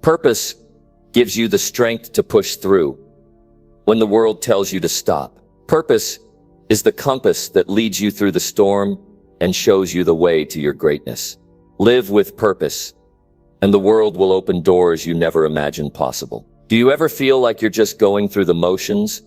Purpose gives you the strength to push through when the world tells you to stop. Purpose is the compass that leads you through the storm and shows you the way to your greatness. Live with purpose, and the world will open doors you never imagined possible. Do you ever feel like you're just going through the motions,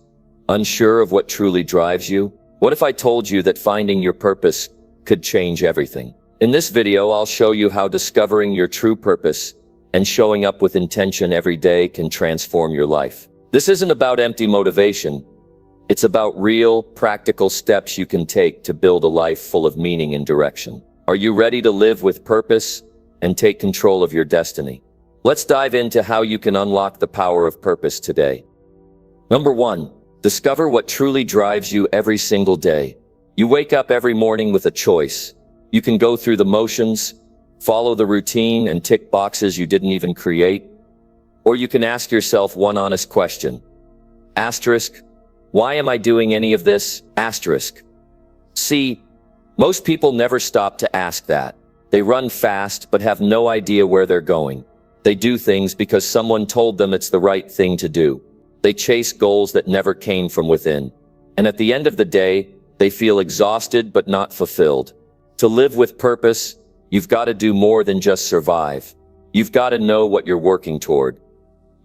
unsure of what truly drives you? What if I told you that finding your purpose could change everything? In this video, I'll show you how discovering your true purpose and showing up with intention every day can transform your life. This isn't about empty motivation. It's about real, practical steps you can take to build a life full of meaning and direction. Are you ready to live with purpose and take control of your destiny? Let's dive into how you can unlock the power of purpose today. Number 1, discover what truly drives you every single day. You wake up every morning with a choice. You can go through the motions, follow the routine, and tick boxes you didn't even create. Or you can ask yourself one honest question. Asterisk, why am I doing any of this? Asterisk. See, most people never stop to ask that. They run fast but have no idea where they're going. They do things because someone told them it's the right thing to do. They chase goals that never came from within. And at the end of the day, they feel exhausted but not fulfilled. To live with purpose, you've got to do more than just survive. You've got to know what you're working toward.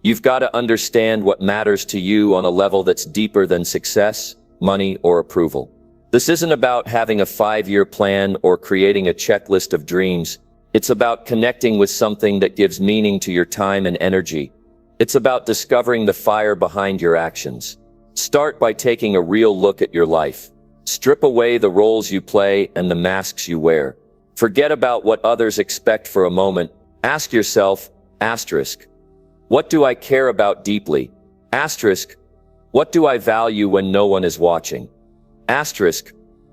You've got to understand what matters to you on a level that's deeper than success, money, or approval. This isn't about having a 5-year plan or creating a checklist of dreams. It's about connecting with something that gives meaning to your time and energy. It's about discovering the fire behind your actions. Start by taking a real look at your life. Strip away the roles you play and the masks you wear. Forget about what others expect for a moment. Ask yourself, asterisk, what do I care about deeply? Asterisk, what do I value when no one is watching? Asterisk,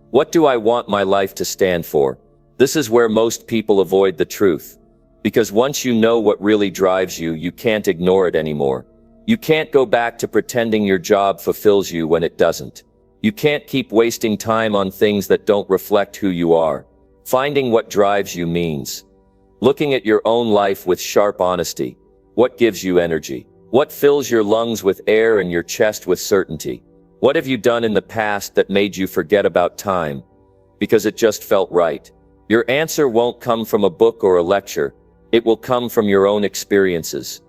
what do I want my life to stand for? This is where most people avoid the truth. Because once you know what really drives you, you can't ignore it anymore. You can't go back to pretending your job fulfills you when it doesn't. You can't keep wasting time on things that don't reflect who you are. Finding what drives you means looking at your own life with sharp honesty. What gives you energy? What fills your lungs with air and your chest with certainty? What have you done in the past that made you forget about time because it just felt right? Your answer won't come from a book or a lecture. It will come from your own experiences,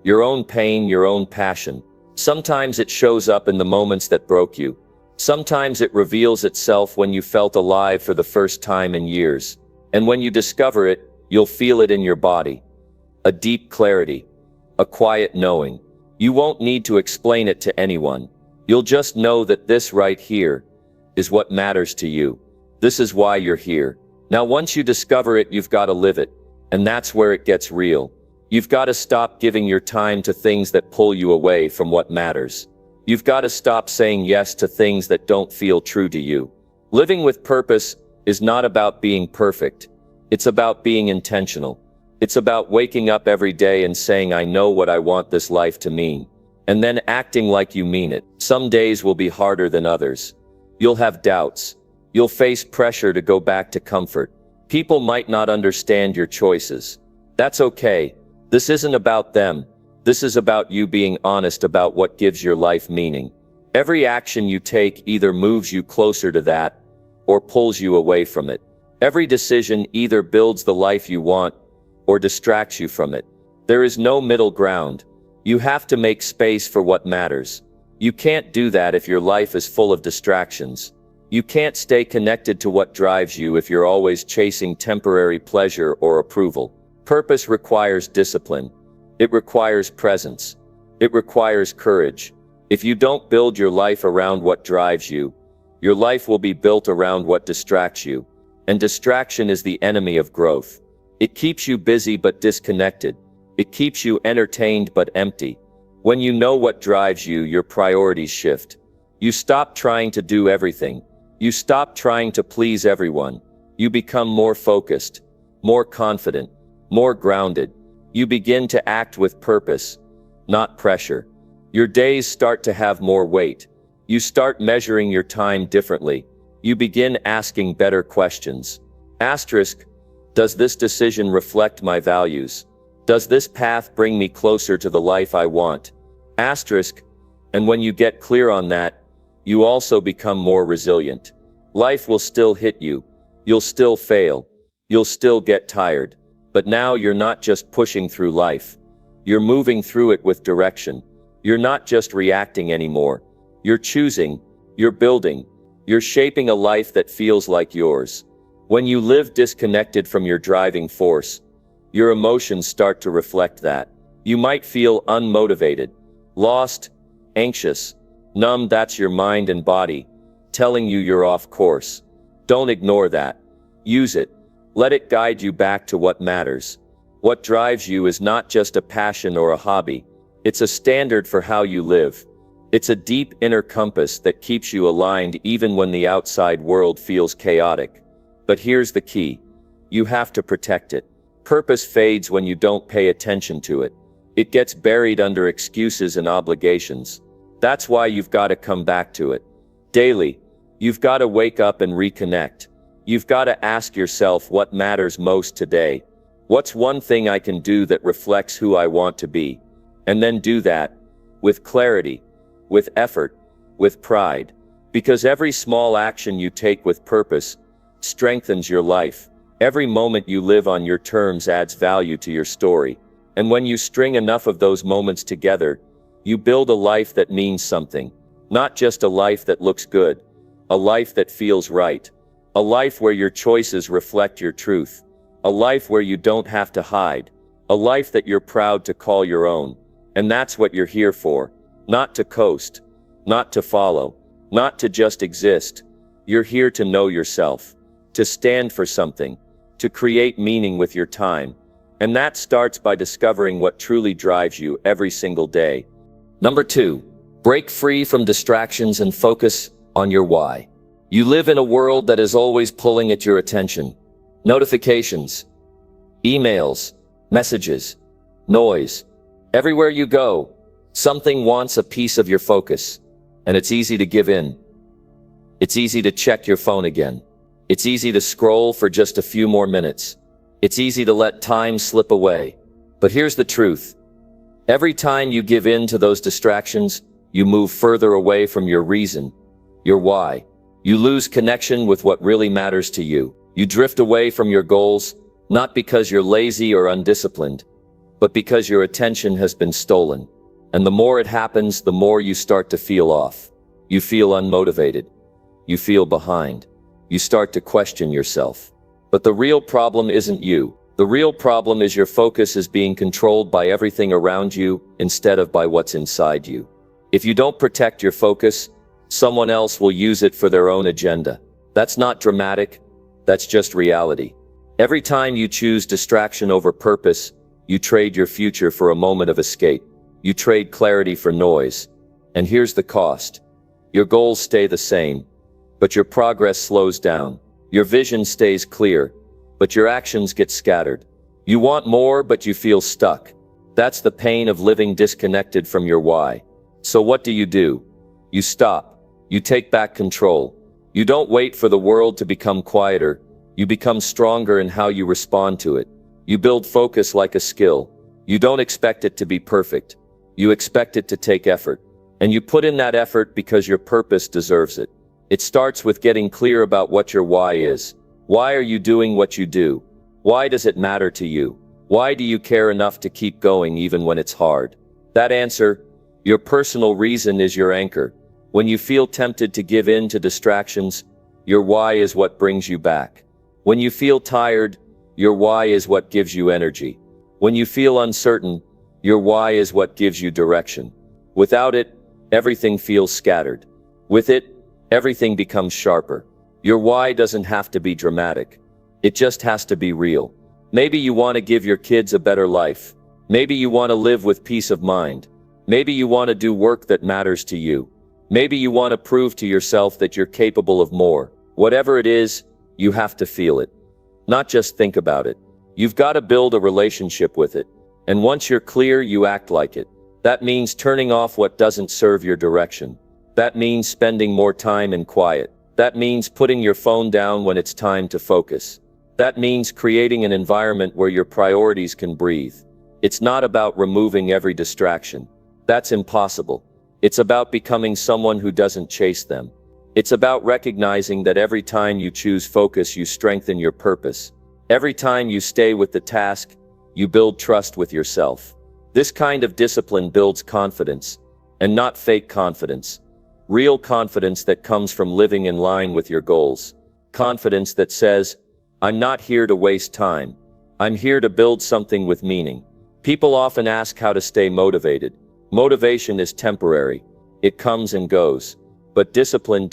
your own pain, your own passion. Sometimes it shows up in the moments that broke you. Sometimes it reveals itself when you felt alive for the first time in years. And when you discover it, you'll feel it in your body. A deep clarity, a quiet knowing. You won't need to explain it to anyone. You'll just know that this right here is what matters to you. This is why you're here. Now, once you discover it, you've got to live it. And that's where it gets real. You've got to stop giving your time to things that pull you away from what matters. You've got to stop saying yes to things that don't feel true to you. Living with purpose is not about being perfect. It's about being intentional. It's about waking up every day and saying, I know what I want this life to mean. And then acting like you mean it. Some days will be harder than others. You'll have doubts. You'll face pressure to go back to comfort. People might not understand your choices. That's okay. This isn't about them. This is about you being honest about what gives your life meaning. Every action you take either moves you closer to that or pulls you away from it. Every decision either builds the life you want or distracts you from it. There is no middle ground. You have to make space for what matters. You can't do that if your life is full of distractions. You can't stay connected to what drives you if you're always chasing temporary pleasure or approval. Purpose requires discipline. It requires presence. It requires courage. If you don't build your life around what drives you, your life will be built around what distracts you. And distraction is the enemy of growth. It keeps you busy but disconnected. It keeps you entertained but empty. When you know what drives you, your priorities shift. You stop trying to do everything. You stop trying to please everyone. You become more focused, more confident, more grounded. You begin to act with purpose, not pressure. Your days start to have more weight. You start measuring your time differently. You begin asking better questions. Asterisk, does this decision reflect my values? Does this path bring me closer to the life I want? Asterisk. And when you get clear on that, you also become more resilient. Life will still hit you. You'll still fail. You'll still get tired. But now you're not just pushing through life. You're moving through it with direction. You're not just reacting anymore. You're choosing. You're building. You're shaping a life that feels like yours. When you live disconnected from your driving force, your emotions start to reflect that. You might feel unmotivated, lost, anxious, numb. That's your mind and body telling you you're off course. Don't ignore that. Use it. Let it guide you back to what matters. What drives you is not just a passion or a hobby. It's a standard for how you live. It's a deep inner compass that keeps you aligned even when the outside world feels chaotic. But here's the key. You have to protect it. Purpose fades when you don't pay attention to it. It gets buried under excuses and obligations. That's why you've got to come back to it. Daily. You've got to wake up and reconnect. You've got to ask yourself what matters most today. What's one thing I can do that reflects who I want to be? And then do that with clarity, with effort, with pride. Because every small action you take with purpose strengthens your life. Every moment you live on your terms adds value to your story. And when you string enough of those moments together, you build a life that means something. Not just a life that looks good. A life that feels right. A life where your choices reflect your truth. A life where you don't have to hide. A life that you're proud to call your own. And that's what you're here for. Not to coast. Not to follow. Not to just exist. You're here to know yourself. To stand for something. To create meaning with your time. And that starts by discovering what truly drives you every single day. Number 2. Break free from distractions and focus on your why. You live in a world that is always pulling at your attention. Notifications, emails, messages, noise. Everywhere you go, something wants a piece of your focus. And it's easy to give in. It's easy to check your phone again. It's easy to scroll for just a few more minutes. It's easy to let time slip away. But here's the truth. Every time you give in to those distractions, you move further away from your reason, your why. You lose connection with what really matters to you. You drift away from your goals, not because you're lazy or undisciplined, but because your attention has been stolen. And the more it happens, the more you start to feel off. You feel unmotivated. You feel behind. You start to question yourself. But the real problem isn't you. The real problem is your focus is being controlled by everything around you instead of by what's inside you. If you don't protect your focus, someone else will use it for their own agenda. That's not dramatic. That's just reality. Every time you choose distraction over purpose, you trade your future for a moment of escape. You trade clarity for noise. And here's the cost. Your goals stay the same, but your progress slows down. Your vision stays clear, but your actions get scattered. You want more, but you feel stuck. That's the pain of living disconnected from your why. So what do? You stop. You take back control. You don't wait for the world to become quieter. You become stronger in how you respond to it. You build focus like a skill. You don't expect it to be perfect. You expect it to take effort. And you put in that effort because your purpose deserves it. It starts with getting clear about what your why is. Why are you doing what you do? Why does it matter to you? Why do you care enough to keep going even when it's hard? That answer, your personal reason, is your anchor. When you feel tempted to give in to distractions, your why is what brings you back. When you feel tired, your why is what gives you energy. When you feel uncertain, your why is what gives you direction. Without it, everything feels scattered. With it, everything becomes sharper. Your why doesn't have to be dramatic. It just has to be real. Maybe you want to give your kids a better life. Maybe you want to live with peace of mind. Maybe you want to do work that matters to you. Maybe you want to prove to yourself that you're capable of more. Whatever it is, you have to feel it. Not just think about it. You've got to build a relationship with it. And once you're clear, you act like it. That means turning off what doesn't serve your direction. That means spending more time in quiet. That means putting your phone down when it's time to focus. That means creating an environment where your priorities can breathe. It's not about removing every distraction. That's impossible. It's about becoming someone who doesn't chase them. It's about recognizing that every time you choose focus, you strengthen your purpose. Every time you stay with the task, you build trust with yourself. This kind of discipline builds confidence, and not fake confidence. Real confidence that comes from living in line with your goals. Confidence that says, I'm not here to waste time. I'm here to build something with meaning. People often ask how to stay motivated. Motivation is temporary. It comes and goes. But discipline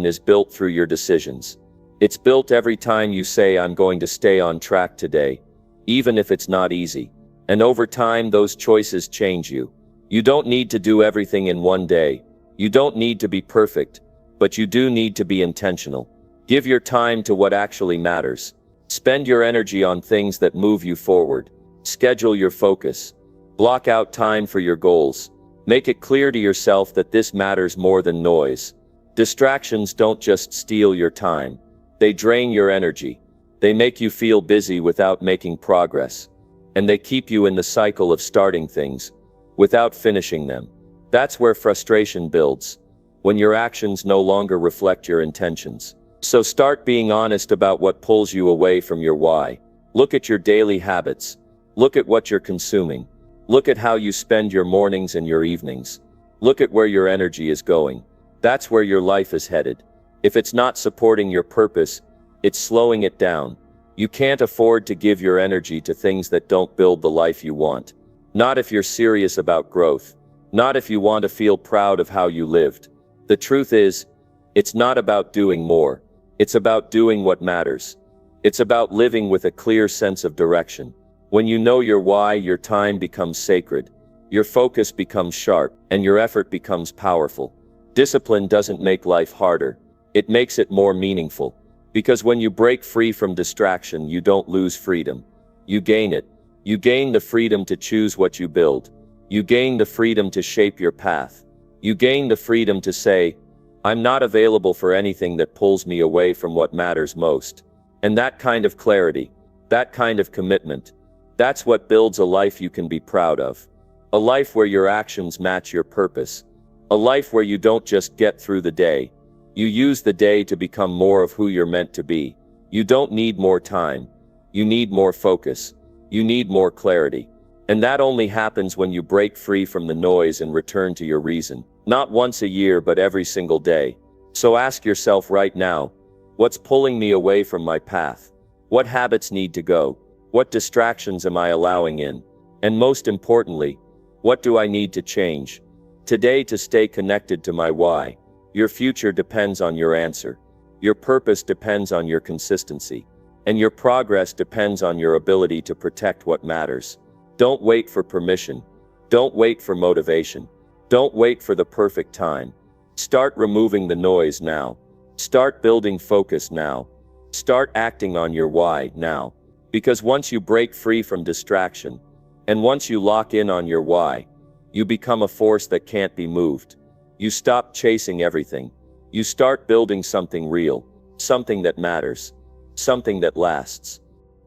is built through your decisions. It's built every time you say, I'm going to stay on track today, even if it's not easy. And over time, those choices change you. You don't need to do everything in one day. You don't need to be perfect, but you do need to be intentional. Give your time to what actually matters. Spend your energy on things that move you forward. Schedule your focus. Block out time for your goals. Make it clear to yourself that this matters more than noise. Distractions don't just steal your time. They drain your energy. They make you feel busy without making progress. And they keep you in the cycle of starting things without finishing them. That's where frustration builds, when your actions no longer reflect your intentions. So start being honest about what pulls you away from your why. Look at your daily habits. Look at what you're consuming. Look at how you spend your mornings and your evenings. Look at where your energy is going. That's where your life is headed. If it's not supporting your purpose, it's slowing it down. You can't afford to give your energy to things that don't build the life you want. Not if you're serious about growth. Not if you want to feel proud of how you lived. The truth is, it's not about doing more. It's about doing what matters. It's about living with a clear sense of direction. When you know your why, your time becomes sacred. Your focus becomes sharp, and your effort becomes powerful. Discipline doesn't make life harder. It makes it more meaningful. Because when you break free from distraction, you don't lose freedom. You gain it. You gain the freedom to choose what you build. You gain the freedom to shape your path. You gain the freedom to say, I'm not available for anything that pulls me away from what matters most. And that kind of clarity, that kind of commitment, that's what builds a life you can be proud of. A life where your actions match your purpose. A life where you don't just get through the day. You use the day to become more of who you're meant to be. You don't need more time. You need more focus. You need more clarity. And that only happens when you break free from the noise and return to your reason. Not once a year, but every single day. So ask yourself right now, what's pulling me away from my path? What habits need to go? What distractions am I allowing in? And most importantly, what do I need to change today to stay connected to my why? Your future depends on your answer. Your purpose depends on your consistency. And your progress depends on your ability to protect what matters. Don't wait for permission. Don't wait for motivation. Don't wait for the perfect time. Start removing the noise now. Start building focus now. Start acting on your why now. Because once you break free from distraction, and once you lock in on your why, you become a force that can't be moved. You stop chasing everything. You start building something real, something that matters, something that lasts.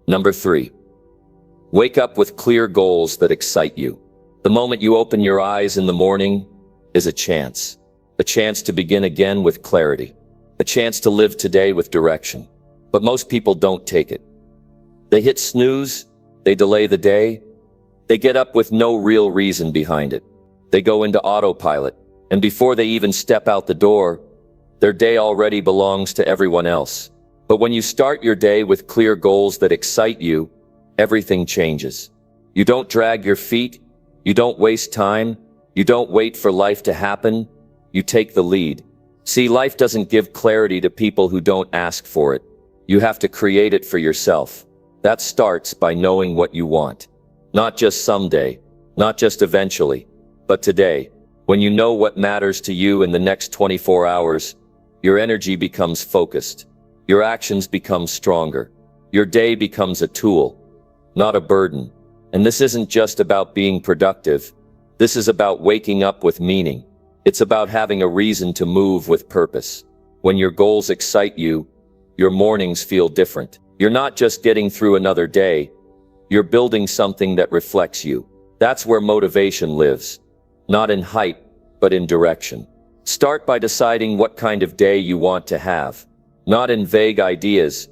Number 3. Wake up with clear goals that excite you. The moment you open your eyes in the morning is a chance to begin again with clarity, a chance to live today with direction. But most people don't take it. They hit snooze, they delay the day, they get up with no real reason behind it. They go into autopilot, and before they even step out the door, their day already belongs to everyone else. But when you start your day with clear goals that excite you, everything changes. You don't drag your feet, you don't waste time, you don't wait for life to happen, you take the lead. See, life doesn't give clarity to people who don't ask for it. You have to create it for yourself. That starts by knowing what you want. Not just someday, not just eventually, but today. When you know what matters to you in the next 24 hours, your energy becomes focused. Your actions become stronger. Your day becomes a tool, not a burden. And this isn't just about being productive. This is about waking up with meaning. It's about having a reason to move with purpose. When your goals excite you, your mornings feel different. You're not just getting through another day. You're building something that reflects you. That's where motivation lives. Not in height, but in direction. Start by deciding what kind of day you want to have. Not in vague ideas,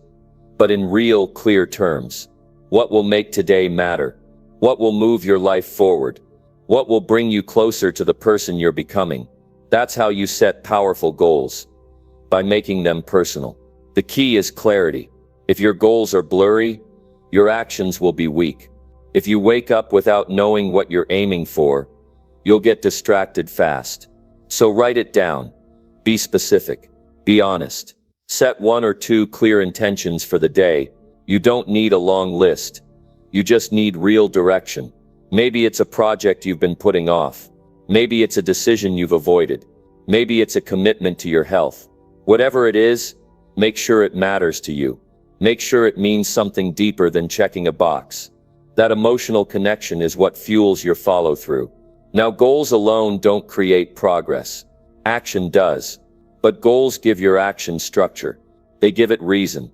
but in real, clear terms. What will make today matter? What will move your life forward? What will bring you closer to the person you're becoming? That's how you set powerful goals. By making them personal. The key is clarity. If your goals are blurry, your actions will be weak. If you wake up without knowing what you're aiming for, you'll get distracted fast. So write it down. Be specific. Be honest. Set 1 or 2 clear intentions for the day. You don't need a long list. You just need real direction. Maybe it's a project you've been putting off. Maybe it's a decision you've avoided. Maybe it's a commitment to your health. Whatever it is, make sure it matters to you. Make sure it means something deeper than checking a box. That emotional connection is what fuels your follow-through. Now, goals alone don't create progress. Action does. But goals give your action structure. They give it reason.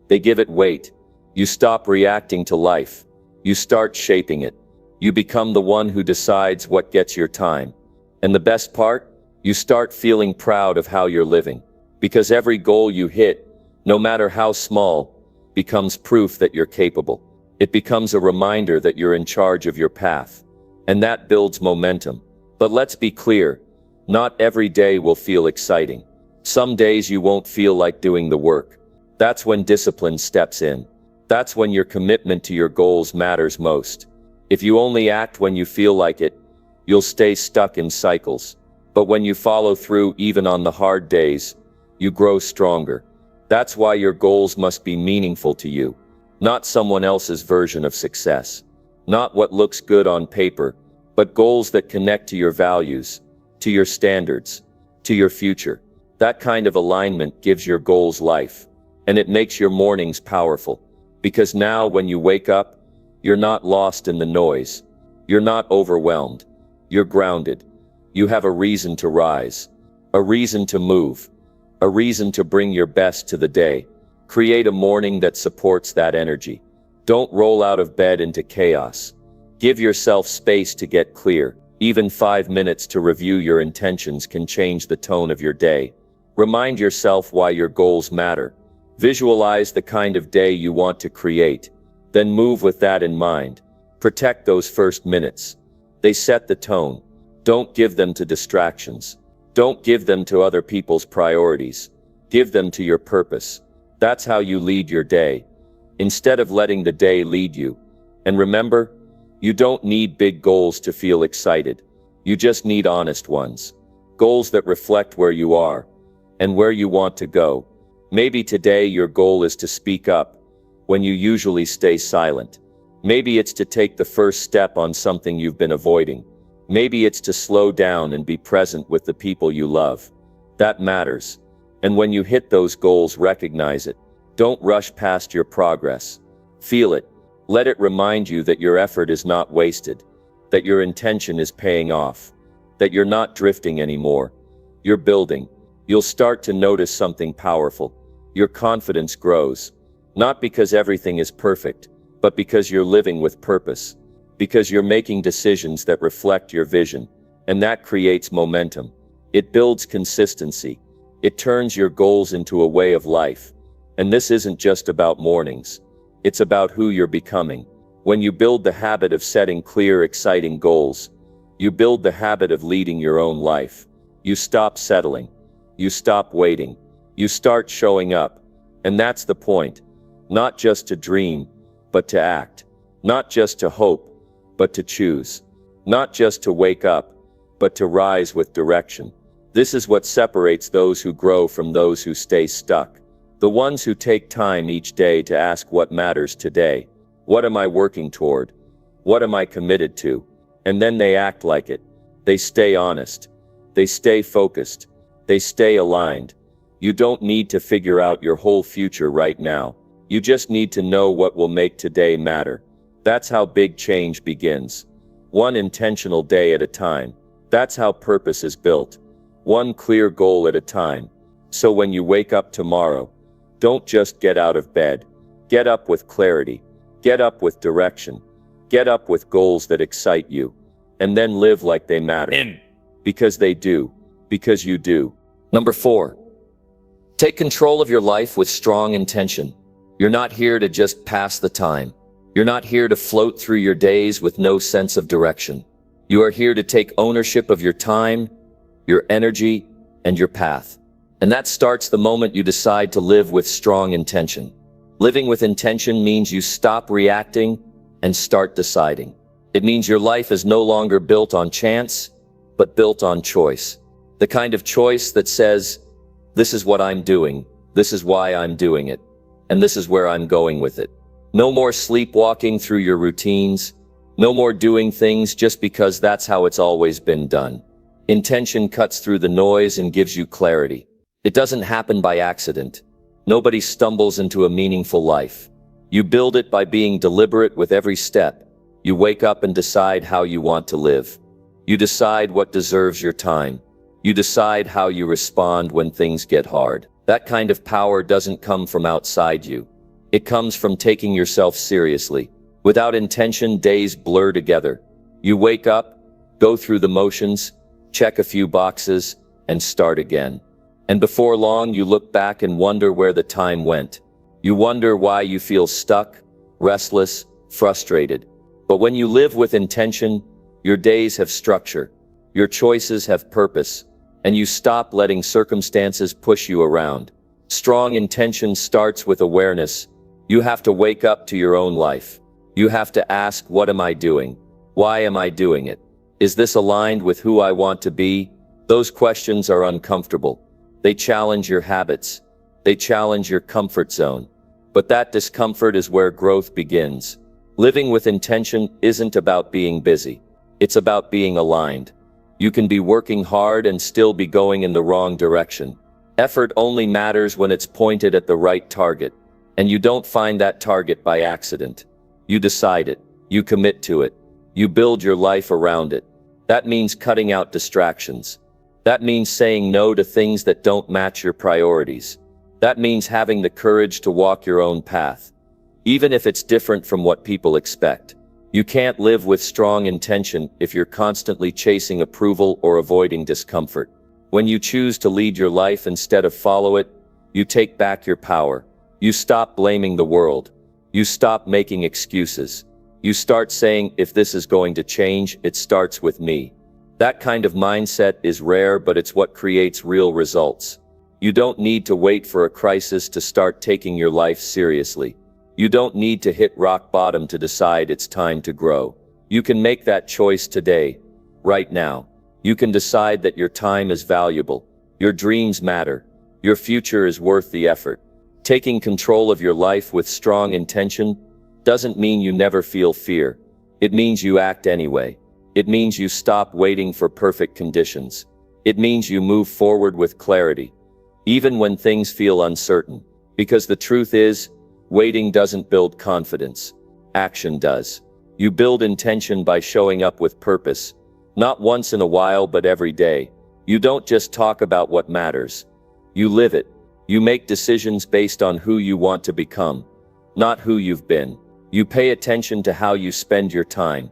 They give it weight. You stop reacting to life. You start shaping it. You become the one who decides what gets your time. And the best part? You start feeling proud of how you're living. Because every goal you hit, no matter how small, becomes proof that you're capable. It becomes a reminder that you're in charge of your path. And that builds momentum. But let's be clear, not every day will feel exciting. Some days you won't feel like doing the work. That's when discipline steps in. That's when your commitment to your goals matters most. If you only act when you feel like it, you'll stay stuck in cycles. But when you follow through even on the hard days, you grow stronger. That's why your goals must be meaningful to you. Not someone else's version of success. Not what looks good on paper, but goals that connect to your values, to your standards, to your future. That kind of alignment gives your goals life. And it makes your mornings powerful. Because now when you wake up, you're not lost in the noise. You're not overwhelmed. You're grounded. You have a reason to rise. A reason to move. A reason to bring your best to the day. Create a morning that supports that energy. Don't roll out of bed into chaos. Give yourself space to get clear. Even 5 minutes to review your intentions can change the tone of your day. Remind yourself why your goals matter. Visualize the kind of day you want to create. Then move with that in mind. Protect those first minutes. They set the tone. Don't give them to distractions. Don't give them to other people's priorities. Give them to your purpose. That's how you lead your day. Instead of letting the day lead you. And remember, you don't need big goals to feel excited. You just need honest ones. Goals that reflect where you are and where you want to go. Maybe today your goal is to speak up when you usually stay silent. Maybe it's to take the first step on something you've been avoiding. Maybe it's to slow down and be present with the people you love. That matters. And when you hit those goals, recognize it. Don't rush past your progress. Feel it. Let it remind you that your effort is not wasted, that your intention is paying off, that you're not drifting anymore. You're building. You'll start to notice something powerful. Your confidence grows. Not because everything is perfect, but because you're living with purpose. Because you're making decisions that reflect your vision. And that creates momentum. It builds consistency. It turns your goals into a way of life. And this isn't just about mornings. It's about who you're becoming. When you build the habit of setting clear, exciting goals, you build the habit of leading your own life. You stop settling. You stop waiting. You start showing up. And that's the point. Not just to dream, but to act. Not just to hope, but to choose. Not just to wake up, but to rise with direction. This is what separates those who grow from those who stay stuck. The ones who take time each day to ask what matters today. What am I working toward? What am I committed to? And then they act like it. They stay honest. They stay focused. They stay aligned. You don't need to figure out your whole future right now. You just need to know what will make today matter. That's how big change begins. One intentional day at a time. That's how purpose is built. One clear goal at a time. So when you wake up tomorrow, don't just get out of bed. Get up with clarity. Get up with direction. Get up with goals that excite you. And then live like they matter. Because they do. Because you do. Number 4. Take control of your life with strong intention. You're not here to just pass the time. You're not here to float through your days with no sense of direction. You are here to take ownership of your time, your energy, and your path. And that starts the moment you decide to live with strong intention. Living with intention means you stop reacting and start deciding. It means your life is no longer built on chance, but built on choice. The kind of choice that says, this is what I'm doing, this is why I'm doing it, and this is where I'm going with it. No more sleepwalking through your routines. No more doing things just because that's how it's always been done. Intention cuts through the noise and gives you clarity. It doesn't happen by accident. Nobody stumbles into a meaningful life. You build it by being deliberate with every step. You wake up and decide how you want to live. You decide what deserves your time. You decide how you respond when things get hard. That kind of power doesn't come from outside you. It comes from taking yourself seriously. Without intention, days blur together. You wake up, go through the motions, check a few boxes, and start again. And before long, you look back and wonder where the time went. You wonder why you feel stuck, restless, frustrated. But when you live with intention, your days have structure, your choices have purpose, and you stop letting circumstances push you around. Strong intention starts with awareness. You have to wake up to your own life. You have to ask, what am I doing? Why am I doing it? Is this aligned with who I want to be? Those questions are uncomfortable. They challenge your habits. They challenge your comfort zone. But that discomfort is where growth begins. Living with intention isn't about being busy. It's about being aligned. You can be working hard and still be going in the wrong direction. Effort only matters when it's pointed at the right target. And you don't find that target by accident. You decide it. You commit to it. You build your life around it. That means cutting out distractions. That means saying no to things that don't match your priorities. That means having the courage to walk your own path, even if it's different from what people expect. You can't live with strong intention if you're constantly chasing approval or avoiding discomfort. When you choose to lead your life instead of follow it, you take back your power. You stop blaming the world. You stop making excuses. You start saying, if this is going to change, it starts with me. That kind of mindset is rare, but it's what creates real results. You don't need to wait for a crisis to start taking your life seriously. You don't need to hit rock bottom to decide it's time to grow. You can make that choice today, right now. You can decide that your time is valuable. Your dreams matter. Your future is worth the effort. Taking control of your life with strong intention doesn't mean you never feel fear. It means you act anyway. It means you stop waiting for perfect conditions. It means you move forward with clarity, even when things feel uncertain. Because the truth is, waiting doesn't build confidence. Action does. You build intention by showing up with purpose, not once in a while, but every day. You don't just talk about what matters. You live it. You make decisions based on who you want to become, not who you've been. You pay attention to how you spend your time,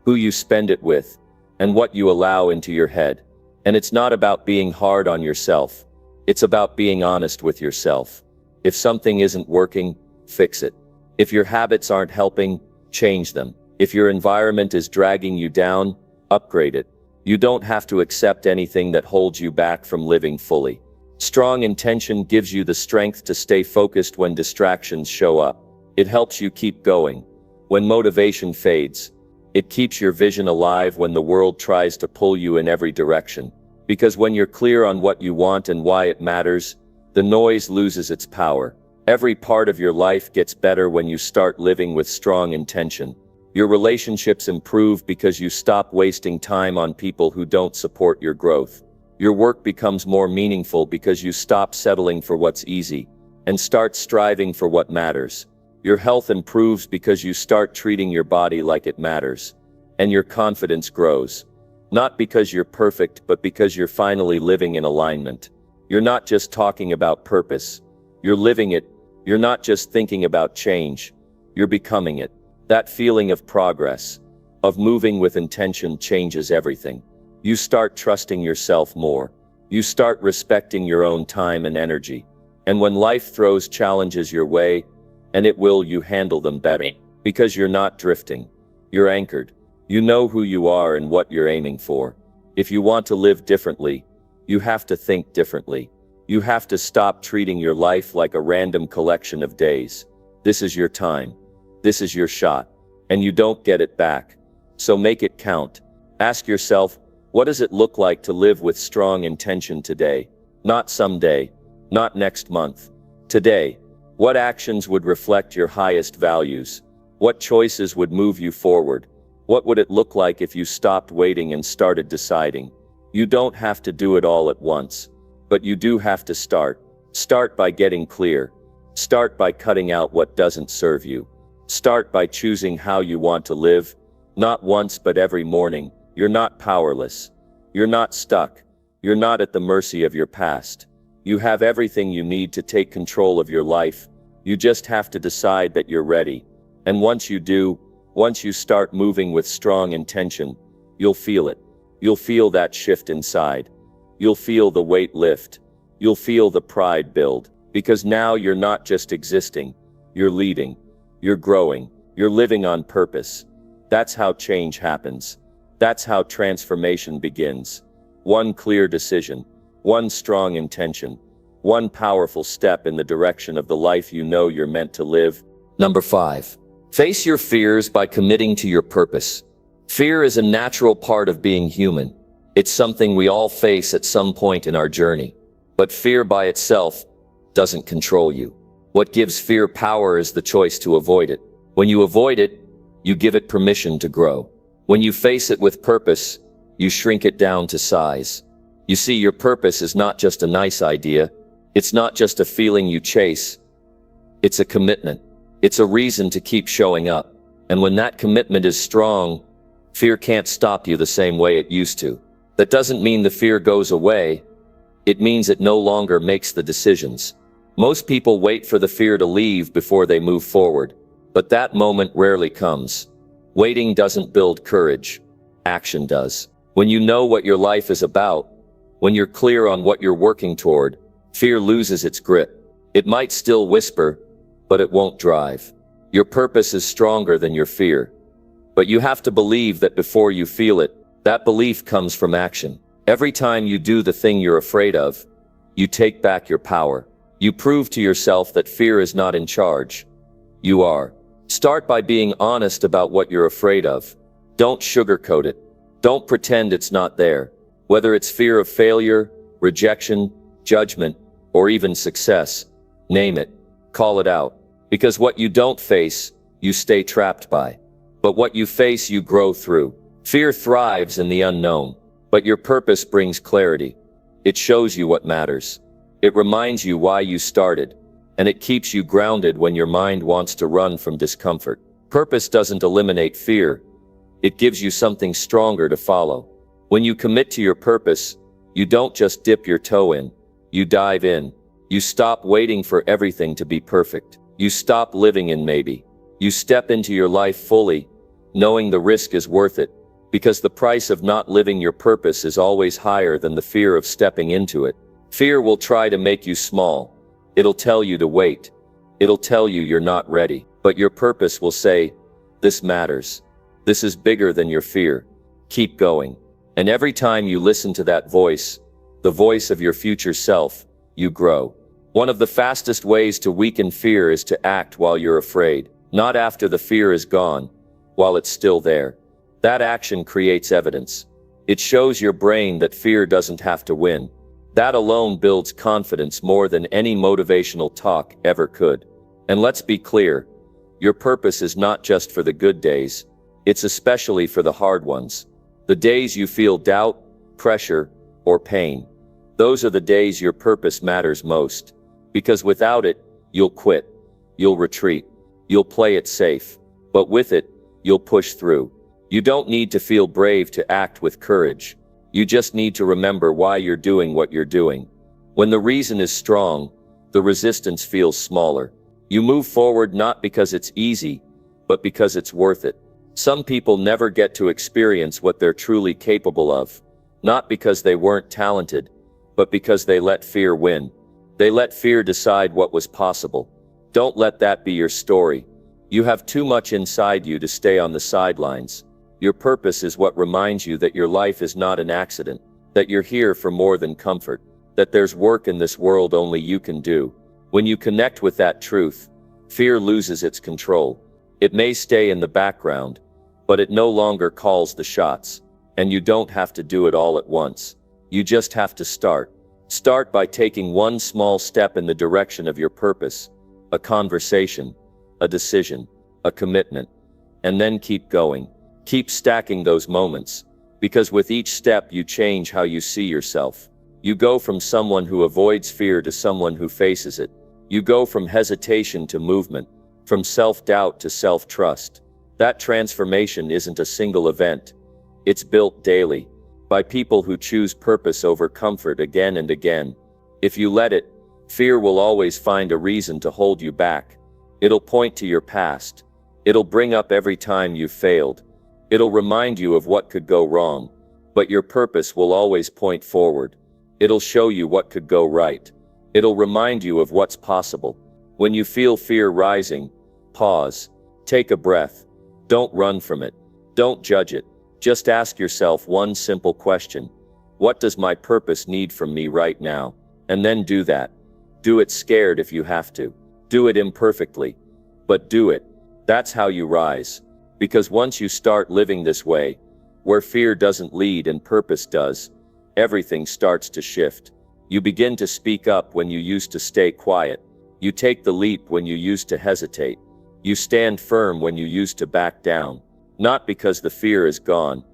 who you spend it with, and what you allow into your head. And it's not about being hard on yourself. It's about being honest with yourself. If something isn't working, fix it. If your habits aren't helping, change them. If your environment is dragging you down, upgrade it. You don't have to accept anything that holds you back from living fully. Strong intention gives you the strength to stay focused when distractions show up. It helps you keep going when motivation fades. It keeps your vision alive when the world tries to pull you in every direction. Because when you're clear on what you want and why it matters, the noise loses its power. Every part of your life gets better when you start living with strong intention. Your relationships improve because you stop wasting time on people who don't support your growth. Your work becomes more meaningful because you stop settling for what's easy and start striving for what matters. Your health improves because you start treating your body like it matters. And your confidence grows. Not because you're perfect, but because you're finally living in alignment. You're not just talking about purpose. You're living it. You're not just thinking about change. You're becoming it. That feeling of progress, of moving with intention, changes everything. You start trusting yourself more. You start respecting your own time and energy. And when life throws challenges your way, and it will, you handle them better. Because you're not drifting. You're anchored. You know who you are and what you're aiming for. If you want to live differently, you have to think differently. You have to stop treating your life like a random collection of days. This is your time. This is your shot. And you don't get it back. So make it count. Ask yourself, what does it look like to live with strong intention today? Not someday. Not next month. Today. What actions would reflect your highest values? What choices would move you forward? What would it look like if you stopped waiting and started deciding? You don't have to do it all at once. But you do have to start. Start by getting clear. Start by cutting out what doesn't serve you. Start by choosing how you want to live. Not once but every morning. You're not powerless. You're not stuck. You're not at the mercy of your past. You have everything you need to take control of your life. You just have to decide that you're ready. And once you do, once you start moving with strong intention, you'll feel it. You'll feel that shift inside. You'll feel the weight lift. You'll feel the pride build. Because now you're not just existing. You're leading. You're growing. You're living on purpose. That's how change happens. That's how transformation begins. One clear decision. One strong intention. One powerful step in the direction of the life you know you're meant to live. Number 5. Face your fears by committing to your purpose. Fear is a natural part of being human. It's something we all face at some point in our journey. But fear by itself doesn't control you. What gives fear power is the choice to avoid it. When you avoid it, you give it permission to grow. When you face it with purpose, you shrink it down to size. You see, your purpose is not just a nice idea. It's not just a feeling you chase. It's a commitment. It's a reason to keep showing up. And when that commitment is strong, fear can't stop you the same way it used to. That doesn't mean the fear goes away. It means it no longer makes the decisions. Most people wait for the fear to leave before they move forward. But that moment rarely comes. Waiting doesn't build courage. Action does. When you know what your life is about, when you're clear on what you're working toward, fear loses its grip. It might still whisper, but it won't drive. Your purpose is stronger than your fear. But you have to believe that before you feel it. That belief comes from action. Every time you do the thing you're afraid of, you take back your power. You prove to yourself that fear is not in charge. You are. Start by being honest about what you're afraid of. Don't sugarcoat it. Don't pretend it's not there. Whether it's fear of failure, rejection, judgment, or even success, name it. Call it out. Because what you don't face, you stay trapped by. But what you face, you grow through. Fear thrives in the unknown. But your purpose brings clarity. It shows you what matters. It reminds you why you started. And it keeps you grounded when your mind wants to run from discomfort. Purpose doesn't eliminate fear. It gives you something stronger to follow. When you commit to your purpose, you don't just dip your toe in. You dive in. You stop waiting for everything to be perfect. You stop living in maybe. You step into your life fully, knowing the risk is worth it. Because the price of not living your purpose is always higher than the fear of stepping into it. Fear will try to make you small. It'll tell you to wait. It'll tell you you're not ready. But your purpose will say, this matters. This is bigger than your fear. Keep going. And every time you listen to that voice, the voice of your future self, you grow. One of the fastest ways to weaken fear is to act while you're afraid. Not after the fear is gone, while it's still there. That action creates evidence. It shows your brain that fear doesn't have to win. That alone builds confidence more than any motivational talk ever could. And let's be clear, your purpose is not just for the good days. It's especially for the hard ones. The days you feel doubt, pressure, or pain. Those are the days your purpose matters most. Because without it, you'll quit. You'll retreat. You'll play it safe. But with it, you'll push through. You don't need to feel brave to act with courage. You just need to remember why you're doing what you're doing. When the reason is strong, the resistance feels smaller. You move forward not because it's easy, but because it's worth it. Some people never get to experience what they're truly capable of, not because they weren't talented, but because they let fear win. They let fear decide what was possible. Don't let that be your story. You have too much inside you to stay on the sidelines. Your purpose is what reminds you that your life is not an accident, that you're here for more than comfort, that there's work in this world only you can do. When you connect with that truth, fear loses its control. It may stay in the background, but it no longer calls the shots. And you don't have to do it all at once. You just have to start. Start by taking one small step in the direction of your purpose, a conversation, a decision, a commitment, and then keep going. Keep stacking those moments, because with each step you change how you see yourself. You go from someone who avoids fear to someone who faces it. You go from hesitation to movement, from self-doubt to self-trust. That transformation isn't a single event. It's built daily, by people who choose purpose over comfort again and again. If you let it, fear will always find a reason to hold you back. It'll point to your past. It'll bring up every time you've failed. It'll remind you of what could go wrong. But your purpose will always point forward. It'll show you what could go right. It'll remind you of what's possible. When you feel fear rising, pause. Take a breath. Don't run from it. Don't judge it. Just ask yourself one simple question. What does my purpose need from me right now? And then do that. Do it scared if you have to. Do it imperfectly. But do it. That's how you rise. Because once you start living this way, where fear doesn't lead and purpose does, everything starts to shift. You begin to speak up when you used to stay quiet. You take the leap when you used to hesitate. You stand firm when you used to back down. Not because the fear is gone,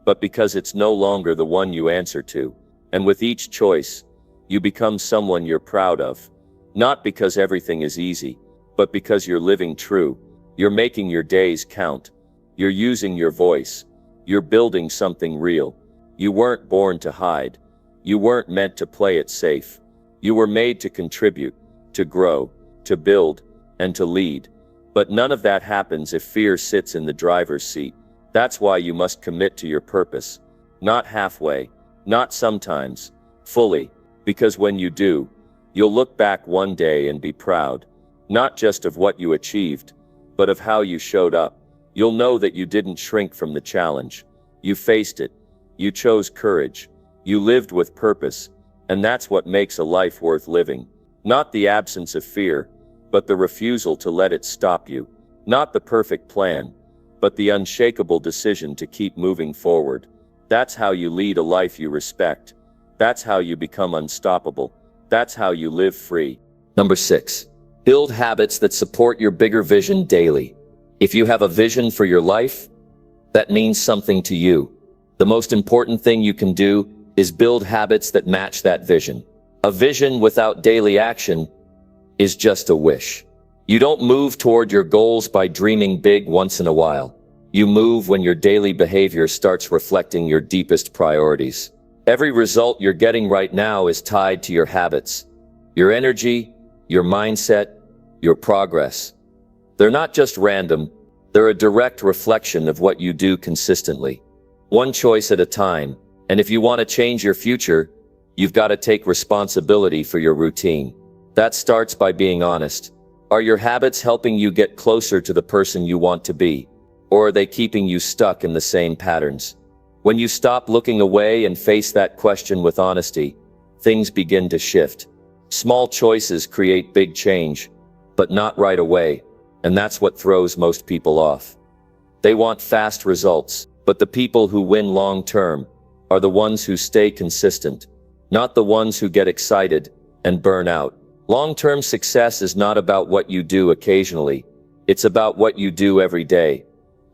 but because it's no longer the one you answer to. And with each choice, you become someone you're proud of. Not because everything is easy, but because you're living true. You're making your days count. You're using your voice. You're building something real. You weren't born to hide. You weren't meant to play it safe. You were made to contribute, to grow, to build, and to lead. But none of that happens if fear sits in the driver's seat. That's why you must commit to your purpose. Not halfway, not sometimes, fully. Because when you do, you'll look back one day and be proud. Not just of what you achieved, but of how you showed up. You'll know that you didn't shrink from the challenge. You faced it. You chose courage. You lived with purpose. And that's what makes a life worth living. Not the absence of fear, but the refusal to let it stop you. Not the perfect plan, but the unshakable decision to keep moving forward. That's how you lead a life you respect. That's how you become unstoppable. That's how you live free. Number 6. Build habits that support your bigger vision daily. If you have a vision for your life, that means something to you. The most important thing you can do is build habits that match that vision. A vision without daily action is just a wish. You don't move toward your goals by dreaming big once in a while. You move when your daily behavior starts reflecting your deepest priorities. Every result you're getting right now is tied to your habits, your energy, your mindset, your progress. They're not just random, they're a direct reflection of what you do consistently. One choice at a time, and if you want to change your future, you've got to take responsibility for your routine. That starts by being honest. Are your habits helping you get closer to the person you want to be? Or are they keeping you stuck in the same patterns? When you stop looking away and face that question with honesty, things begin to shift. Small choices create big change, but not right away, and that's what throws most people off. They want fast results, but the people who win long-term are the ones who stay consistent, not the ones who get excited and burn out. Long-term success is not about what you do occasionally. It's about what you do every day,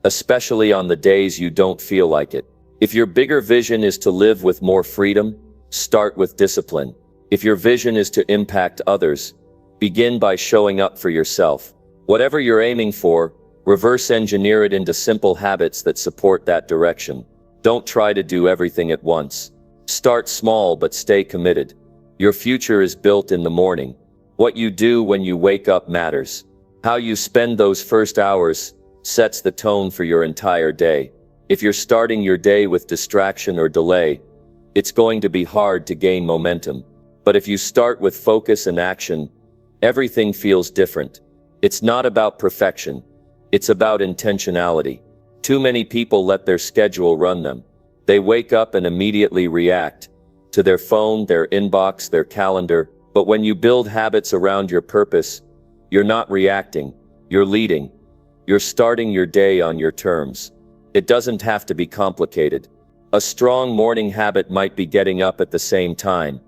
especially on the days you don't feel like it. If your bigger vision is to live with more freedom, start with discipline. If your vision is to impact others, begin by showing up for yourself. Whatever you're aiming for, reverse engineer it into simple habits that support that direction. Don't try to do everything at once. Start small but stay committed. Your future is built in the morning. What you do when you wake up matters. How you spend those first hours sets the tone for your entire day. If you're starting your day with distraction or delay, it's going to be hard to gain momentum. But if you start with focus and action, everything feels different. It's not about perfection. It's about intentionality. Too many people let their schedule run them. They wake up and immediately react to their phone, their inbox, their calendar. But when you build habits around your purpose, you're not reacting, you're leading. You're starting your day on your terms. It doesn't have to be complicated. A strong morning habit might be getting up at the same time,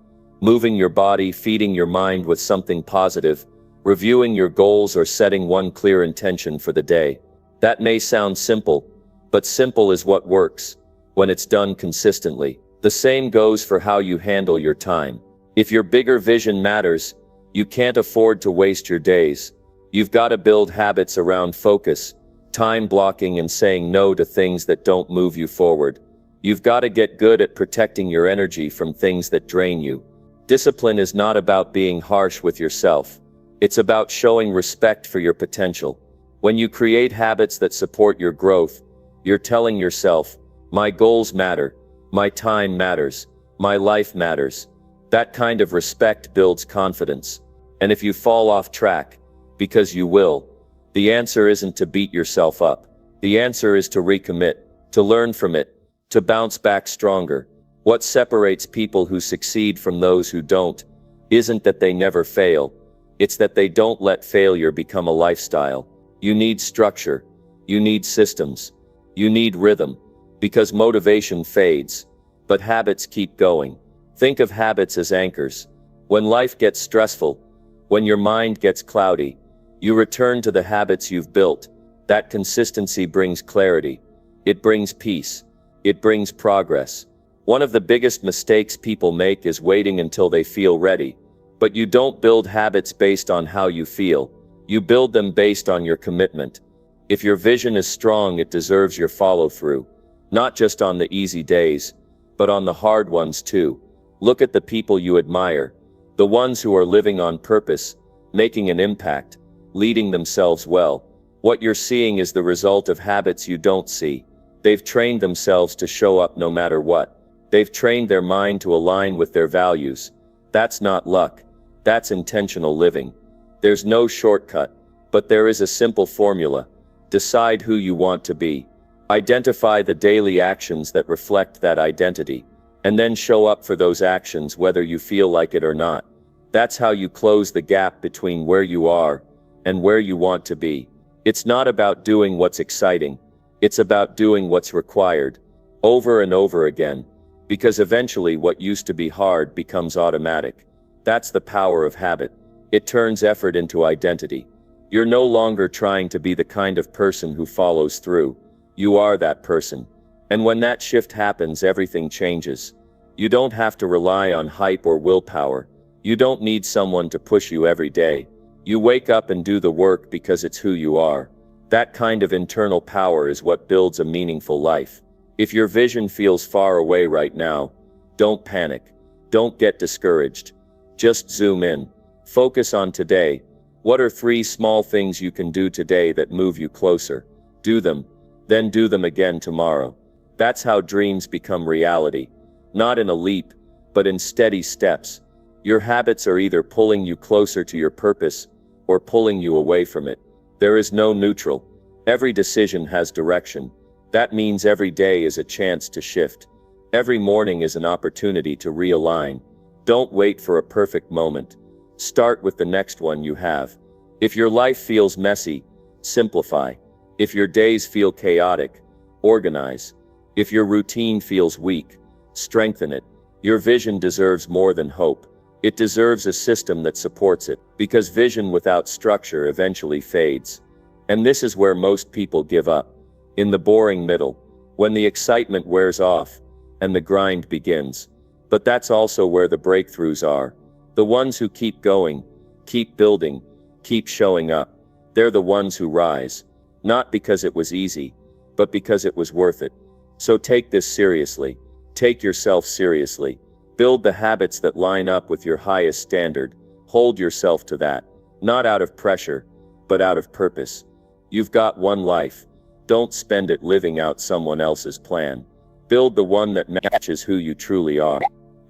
moving your body, feeding your mind with something positive, reviewing your goals, or setting one clear intention for the day. That may sound simple, but simple is what works when it's done consistently. The same goes for how you handle your time. If your bigger vision matters, you can't afford to waste your days. You've got to build habits around focus, time blocking, and saying no to things that don't move you forward. You've got to get good at protecting your energy from things that drain you. Discipline is not about being harsh with yourself. It's about showing respect for your potential. When you create habits that support your growth, you're telling yourself, my goals matter, my time matters, my life matters. That kind of respect builds confidence. And if you fall off track, because you will, the answer isn't to beat yourself up. The answer is to recommit, to learn from it, to bounce back stronger. What separates people who succeed from those who don't isn't that they never fail. It's that they don't let failure become a lifestyle. You need structure. You need systems. You need rhythm. Because motivation fades, but habits keep going. Think of habits as anchors. When life gets stressful, when your mind gets cloudy, you return to the habits you've built. That consistency brings clarity. It brings peace. It brings progress. One of the biggest mistakes people make is waiting until they feel ready. But you don't build habits based on how you feel. You build them based on your commitment. If your vision is strong, it deserves your follow-through. Not just on the easy days, but on the hard ones too. Look at the people you admire. The ones who are living on purpose, making an impact, leading themselves well. What you're seeing is the result of habits you don't see. They've trained themselves to show up no matter what. They've trained their mind to align with their values. That's not luck. That's intentional living. There's no shortcut, but there is a simple formula. Decide who you want to be. Identify the daily actions that reflect that identity, and then show up for those actions whether you feel like it or not. That's how you close the gap between where you are and where you want to be. It's not about doing what's exciting. It's about doing what's required, over and over again, because eventually what used to be hard becomes automatic. That's the power of habit. It turns effort into identity. You're no longer trying to be the kind of person who follows through. You are that person. And when that shift happens, everything changes. You don't have to rely on hype or willpower. You don't need someone to push you every day. You wake up and do the work because it's who you are. That kind of internal power is what builds a meaningful life. If your vision feels far away right now, don't panic. Don't get discouraged. Just zoom in. Focus on today. What are 3 small things you can do today that move you closer? Do them. Then do them again tomorrow. That's how dreams become reality. Not in a leap, but in steady steps. Your habits are either pulling you closer to your purpose or pulling you away from it. There is no neutral. Every decision has direction. That means every day is a chance to shift. Every morning is an opportunity to realign. Don't wait for a perfect moment. Start with the next one you have. If your life feels messy, simplify. If your days feel chaotic, organize. If your routine feels weak, strengthen it. Your vision deserves more than hope. It deserves a system that supports it, because vision without structure eventually fades. And this is where most people give up. In the boring middle, when the excitement wears off, and the grind begins. But that's also where the breakthroughs are. The ones who keep going, keep building, keep showing up. They're the ones who rise. Not because it was easy, but because it was worth it. So take this seriously. Take yourself seriously. Build the habits that line up with your highest standard. Hold yourself to that. Not out of pressure, but out of purpose. You've got one life. Don't spend it living out someone else's plan. Build the one that matches who you truly are.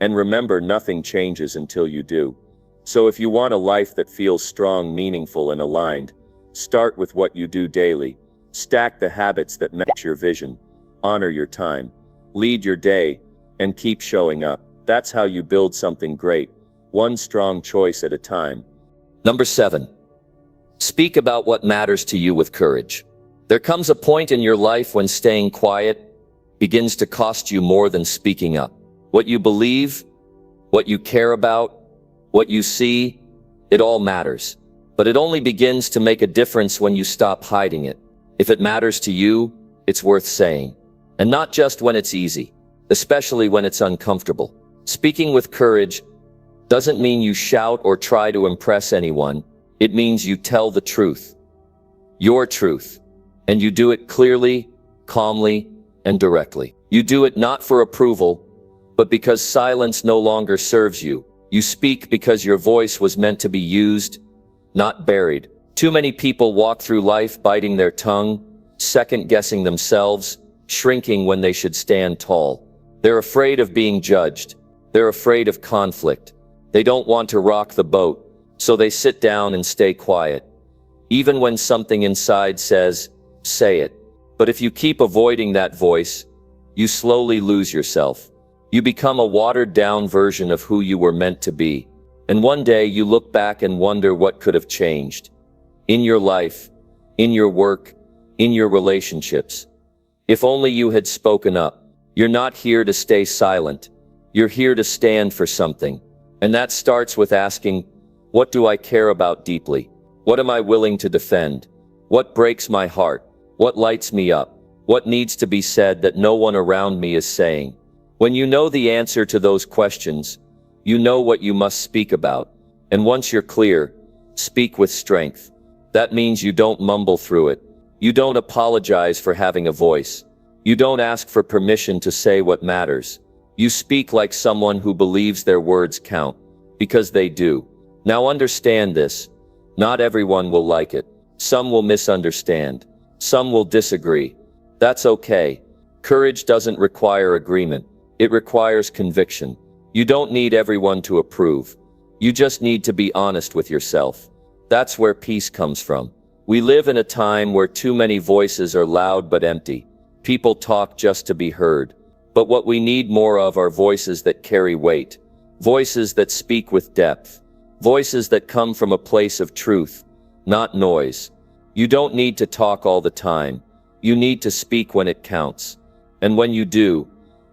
And remember, nothing changes until you do. So if you want a life that feels strong, meaningful, and aligned, start with what you do daily. Stack the habits that match your vision. Honor your time. Lead your day. And keep showing up. That's how you build something great. One strong choice at a time. Number 7. Speak about what matters to you with courage. There comes a point in your life when staying quiet begins to cost you more than speaking up. What you believe, what you care about, what you see, it all matters. But it only begins to make a difference when you stop hiding it. If it matters to you, it's worth saying. And not just when it's easy, especially when it's uncomfortable. Speaking with courage doesn't mean you shout or try to impress anyone. It means you tell the truth. Your truth. And you do it clearly, calmly, and directly. You do it not for approval, but because silence no longer serves you. You speak because your voice was meant to be used, not buried. Too many people walk through life biting their tongue, second-guessing themselves, shrinking when they should stand tall. They're afraid of being judged. They're afraid of conflict. They don't want to rock the boat, so they sit down and stay quiet. Even when something inside says, say it. But if you keep avoiding that voice, you slowly lose yourself. You become a watered-down version of who you were meant to be. And one day you look back and wonder what could have changed. In your life, in your work, in your relationships. If only you had spoken up. You're not here to stay silent. You're here to stand for something. And that starts with asking, what do I care about deeply? What am I willing to defend? What breaks my heart? What lights me up? What needs to be said that no one around me is saying? When you know the answer to those questions, you know what you must speak about. And once you're clear, speak with strength. That means you don't mumble through it. You don't apologize for having a voice. You don't ask for permission to say what matters. You speak like someone who believes their words count. Because they do. Now understand this. Not everyone will like it. Some will misunderstand. Some will disagree. That's okay. Courage doesn't require agreement. It requires conviction. You don't need everyone to approve. You just need to be honest with yourself. That's where peace comes from. We live in a time where too many voices are loud but empty. People talk just to be heard. But what we need more of are voices that carry weight. Voices that speak with depth. Voices that come from a place of truth, not noise. You don't need to talk all the time. You need to speak when it counts. And when you do,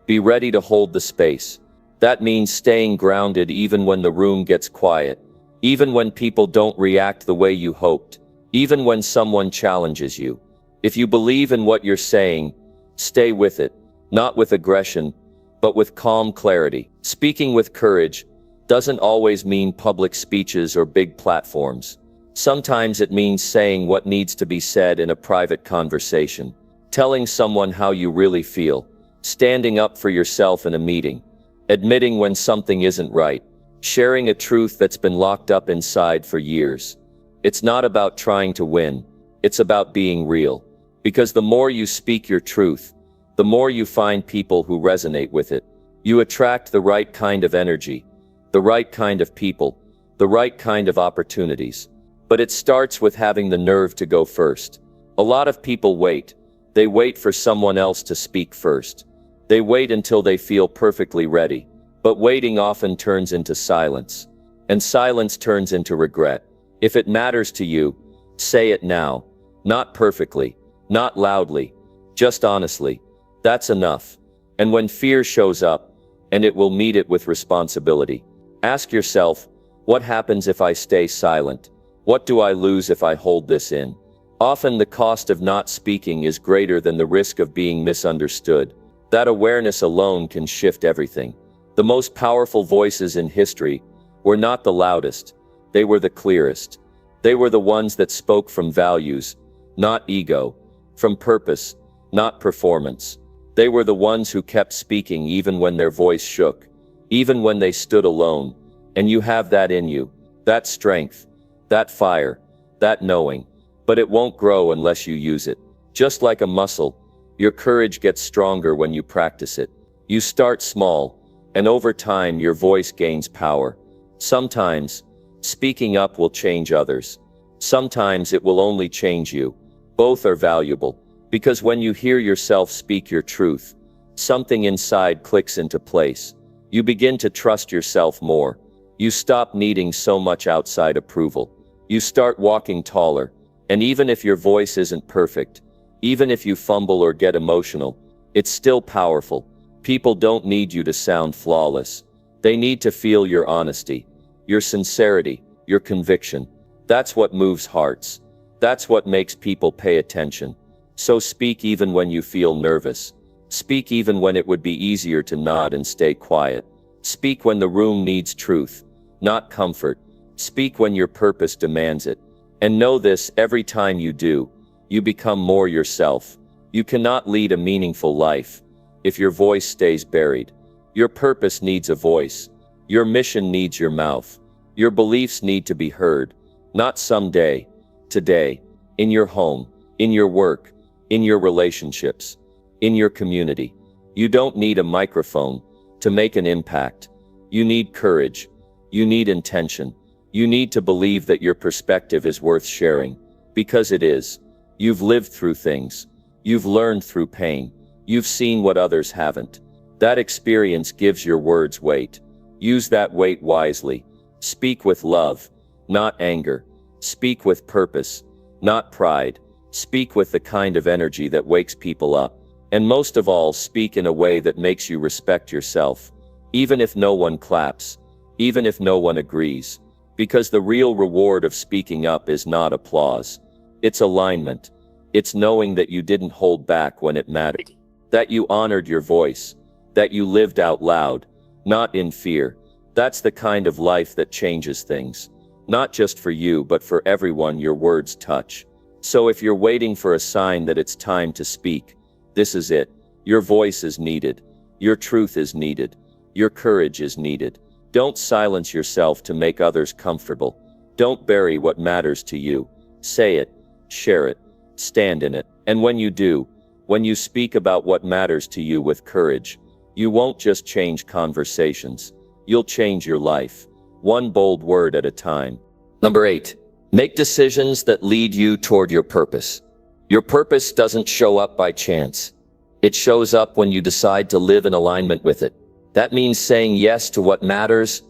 be ready to hold the space. That means staying grounded even when the room gets quiet. Even when people don't react the way you hoped. Even when someone challenges you. If you believe in what you're saying, stay with it. Not with aggression, but with calm clarity. Speaking with courage doesn't always mean public speeches or big platforms. Sometimes it means saying what needs to be said in a private conversation. Telling someone how you really feel. Standing up for yourself in a meeting. Admitting when something isn't right. Sharing a truth that's been locked up inside for years. It's not about trying to win. It's about being real. Because the more you speak your truth, the more you find people who resonate with it. You attract the right kind of energy, the right kind of people, the right kind of opportunities. But it starts with having the nerve to go first. A lot of people wait. They wait for someone else to speak first. They wait until they feel perfectly ready. But waiting often turns into silence. And silence turns into regret. If it matters to you, say it now. Not perfectly, not loudly, just honestly. That's enough. And when fear shows up, and it will meet it with responsibility, ask yourself, what happens if I stay silent? What do I lose if I hold this in? Often the cost of not speaking is greater than the risk of being misunderstood. That awareness alone can shift everything. The most powerful voices in history were not the loudest. They were the clearest. They were the ones that spoke from values, not ego, from purpose, not performance. They were the ones who kept speaking even when their voice shook, even when they stood alone. And you have that in you, that strength, that fire, that knowing. but it won't grow unless you use it. Just like a muscle, your courage gets stronger when you practice it. You start small, and over time your voice gains power. Sometimes, speaking up will change others. Sometimes it will only change you. Both are valuable, because when you hear yourself speak your truth, something inside clicks into place. You begin to trust yourself more. You stop needing so much outside approval. You start walking taller, and even if your voice isn't perfect, even if you fumble or get emotional, it's still powerful. People don't need you to sound flawless. They need to feel your honesty, your sincerity, your conviction. That's what moves hearts. That's what makes people pay attention. So speak even when you feel nervous. Speak even when it would be easier to nod and stay quiet. Speak when the room needs truth, not comfort. Speak when your purpose demands it. And know this, every time you do, you become more yourself. You cannot lead a meaningful life if your voice stays buried. Your purpose needs a voice. Your mission needs your mouth. Your beliefs need to be heard. Not someday, today, in your home, in your work, in your relationships, in your community. You don't need a microphone to make an impact. You need courage. You need intention. You need to believe that your perspective is worth sharing, because it is. You've lived through things. You've learned through pain. You've seen what others haven't. That experience gives your words weight. Use that weight wisely. Speak with love, not anger. Speak with purpose, not pride. Speak with the kind of energy that wakes people up. And most of all, speak in a way that makes you respect yourself. Even if no one claps, even if no one agrees. Because the real reward of speaking up is not applause. It's alignment. It's knowing that you didn't hold back when it mattered. That you honored your voice. That you lived out loud, not in fear. That's the kind of life that changes things. Not just for you, but for everyone your words touch. So if you're waiting for a sign that it's time to speak, this is it. Your voice is needed. Your truth is needed. Your courage is needed. Don't silence yourself to make others comfortable. Don't bury what matters to you. Say it, share it, stand in it. And when you do, when you speak about what matters to you with courage, you won't just change conversations. You'll change your life. One bold word at a time. Number 8. Make decisions that lead you toward your purpose. Your purpose doesn't show up by chance. It shows up when you decide to live in alignment with it. That means saying yes to what matters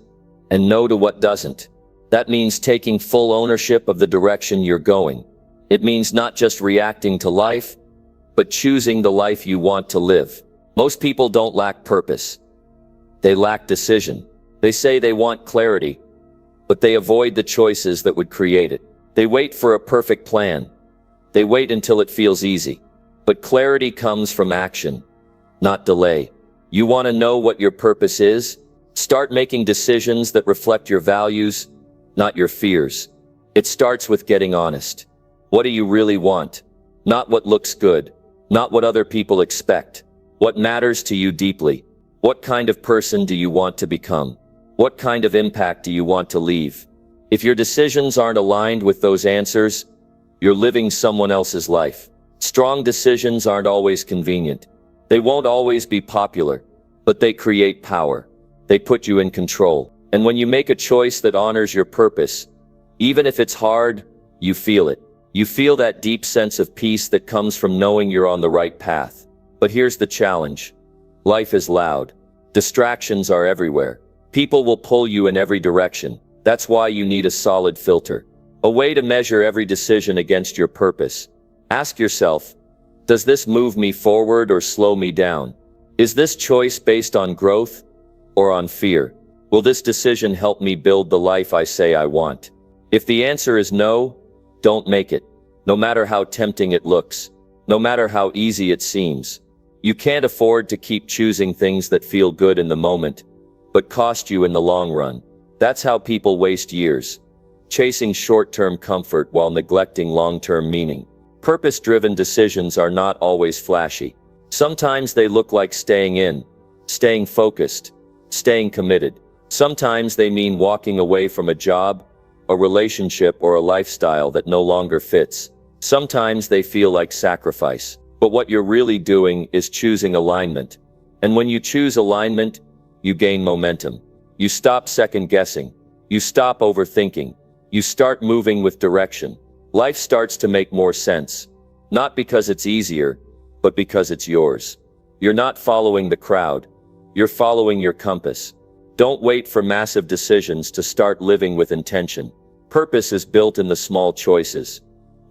and no to what doesn't. That means taking full ownership of the direction you're going. It means not just reacting to life, but choosing the life you want to live. Most people don't lack purpose. They lack decision. They say they want clarity, but they avoid the choices that would create it. They wait for a perfect plan. They wait until it feels easy. But clarity comes from action, not delay. You want to know what your purpose is? Start making decisions that reflect your values, not your fears. It starts with getting honest. What do you really want? Not what looks good, not what other people expect. What matters to you deeply? What kind of person do you want to become? What kind of impact do you want to leave? If your decisions aren't aligned with those answers, you're living someone else's life. Strong decisions aren't always convenient. They won't always be popular, but they create power. They put you in control. And when you make a choice that honors your purpose, even if it's hard, you feel it. You feel that deep sense of peace that comes from knowing you're on the right path. But here's the challenge. Life is loud. Distractions are everywhere. People will pull you in every direction. That's why you need a solid filter. A way to measure every decision against your purpose. Ask yourself, does this move me forward or slow me down? Is this choice based on growth or on fear? Will this decision help me build the life I say I want? If the answer is no, don't make it. No matter how tempting it looks, no matter how easy it seems. You can't afford to keep choosing things that feel good in the moment, but cost you in the long run. That's how people waste years, chasing short-term comfort while neglecting long-term meaning. Purpose-driven decisions are not always flashy. Sometimes they look like staying in, staying focused, staying committed. Sometimes they mean walking away from a job, a relationship, or a lifestyle that no longer fits. Sometimes they feel like sacrifice. But what you're really doing is choosing alignment. And when you choose alignment, you gain momentum. You stop second guessing. You stop overthinking. You start moving with direction. Life starts to make more sense. Not because it's easier, but because it's yours. You're not following the crowd. You're following your compass. Don't wait for massive decisions to start living with intention. Purpose is built in the small choices.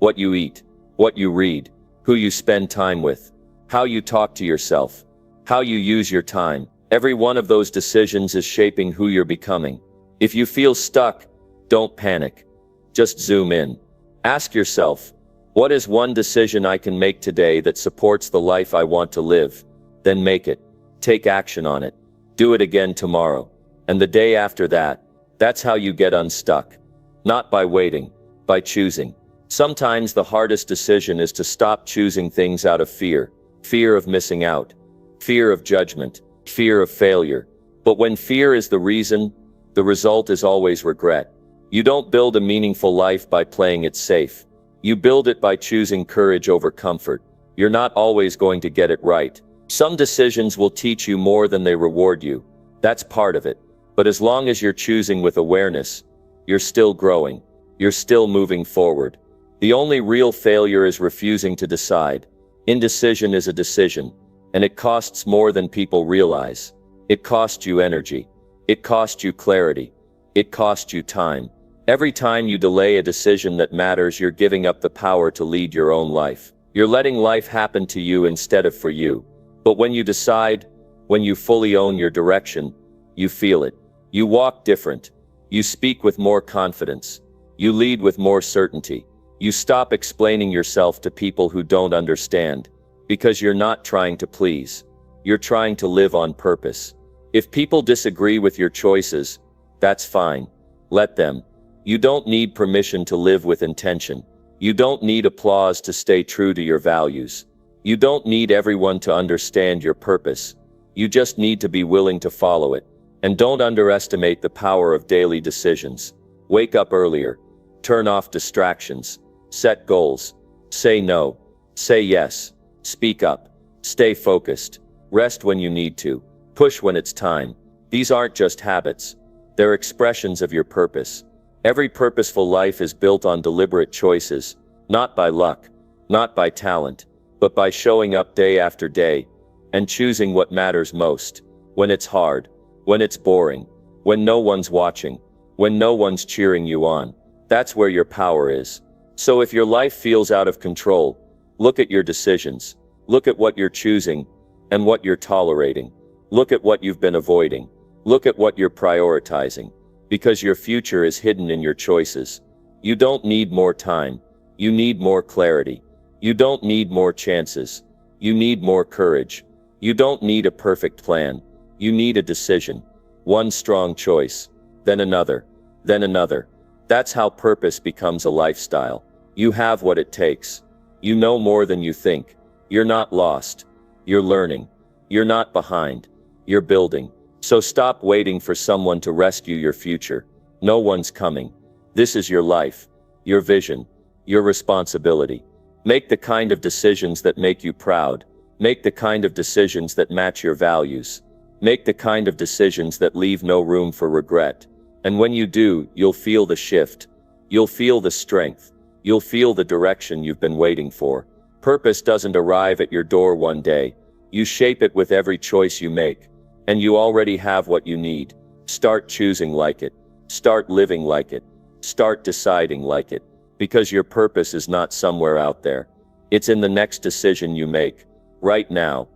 What you eat, what you read, who you spend time with, how you talk to yourself, how you use your time. Every one of those decisions is shaping who you're becoming. If you feel stuck, don't panic. Just zoom in. Ask yourself, what is one decision I can make today that supports the life I want to live? Then make it. Take action on it. Do it again tomorrow. And the day after that. That's how you get unstuck. Not by waiting, by choosing. Sometimes the hardest decision is to stop choosing things out of fear. Fear of missing out. Fear of judgment. Fear of failure. But when fear is the reason, the result is always regret. You don't build a meaningful life by playing it safe. You build it by choosing courage over comfort. You're not always going to get it right. Some decisions will teach you more than they reward you. That's part of it. But as long as you're choosing with awareness, you're still growing. You're still moving forward. The only real failure is refusing to decide. Indecision is a decision, and it costs more than people realize. It costs you energy. It costs you clarity. It costs you time. Every time you delay a decision that matters, you're giving up the power to lead your own life. You're letting life happen to you instead of for you. But when you decide, when you fully own your direction, you feel it. You walk different. You speak with more confidence. You lead with more certainty. You stop explaining yourself to people who don't understand. Because you're not trying to please. You're trying to live on purpose. If people disagree with your choices, that's fine. Let them. You don't need permission to live with intention. You don't need applause to stay true to your values. You don't need everyone to understand your purpose. You just need to be willing to follow it. And don't underestimate the power of daily decisions. Wake up earlier. Turn off distractions. Set goals. Say no. Say yes. Speak up. Stay focused. Rest when you need to. Push when it's time. These aren't just habits. They're expressions of your purpose. Every purposeful life is built on deliberate choices, not by luck, not by talent, but by showing up day after day and choosing what matters most. When it's hard, when it's boring, when no one's watching, when no one's cheering you on. That's where your power is. So if your life feels out of control, look at your decisions. Look at what you're choosing and what you're tolerating. Look at what you've been avoiding. Look at what you're prioritizing. Because your future is hidden in your choices. You don't need more time. You need more clarity. You don't need more chances. You need more courage. You don't need a perfect plan. You need a decision. One strong choice. Then another. Then another. That's how purpose becomes a lifestyle. You have what it takes. You know more than you think. You're not lost. You're learning. You're not behind. You're building. So stop waiting for someone to rescue your future. No one's coming. This is your life, your vision, your responsibility. Make the kind of decisions that make you proud. Make the kind of decisions that match your values. Make the kind of decisions that leave no room for regret. And when you do, you'll feel the shift. You'll feel the strength. You'll feel the direction you've been waiting for. Purpose doesn't arrive at your door one day. You shape it with every choice you make. And you already have what you need. Start choosing like it. Start living like it. Start deciding like it. Because your purpose is not somewhere out there. It's in the next decision you make. Right now.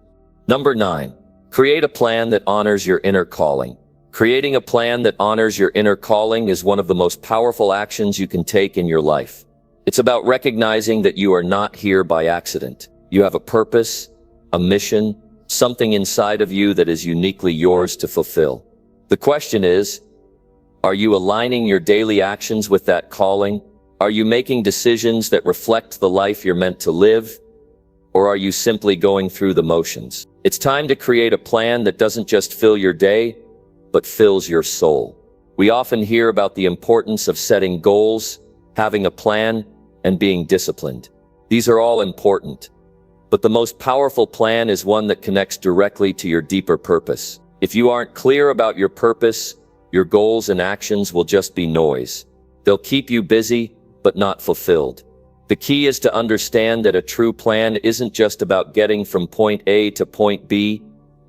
Number 9. Create a plan that honors your inner calling. Creating a plan that honors your inner calling is one of the most powerful actions you can take in your life. It's about recognizing that you are not here by accident. You have a purpose, a mission, something inside of you that is uniquely yours to fulfill. The question is, are you aligning your daily actions with that calling? Are you making decisions that reflect the life you're meant to live? Or are you simply going through the motions? It's time to create a plan that doesn't just fill your day, but fills your soul. We often hear about the importance of setting goals, having a plan, and being disciplined. These are all important. But the most powerful plan is one that connects directly to your deeper purpose. If you aren't clear about your purpose, your goals and actions will just be noise. They'll keep you busy, but not fulfilled. The key is to understand that a true plan isn't just about getting from point A to point B.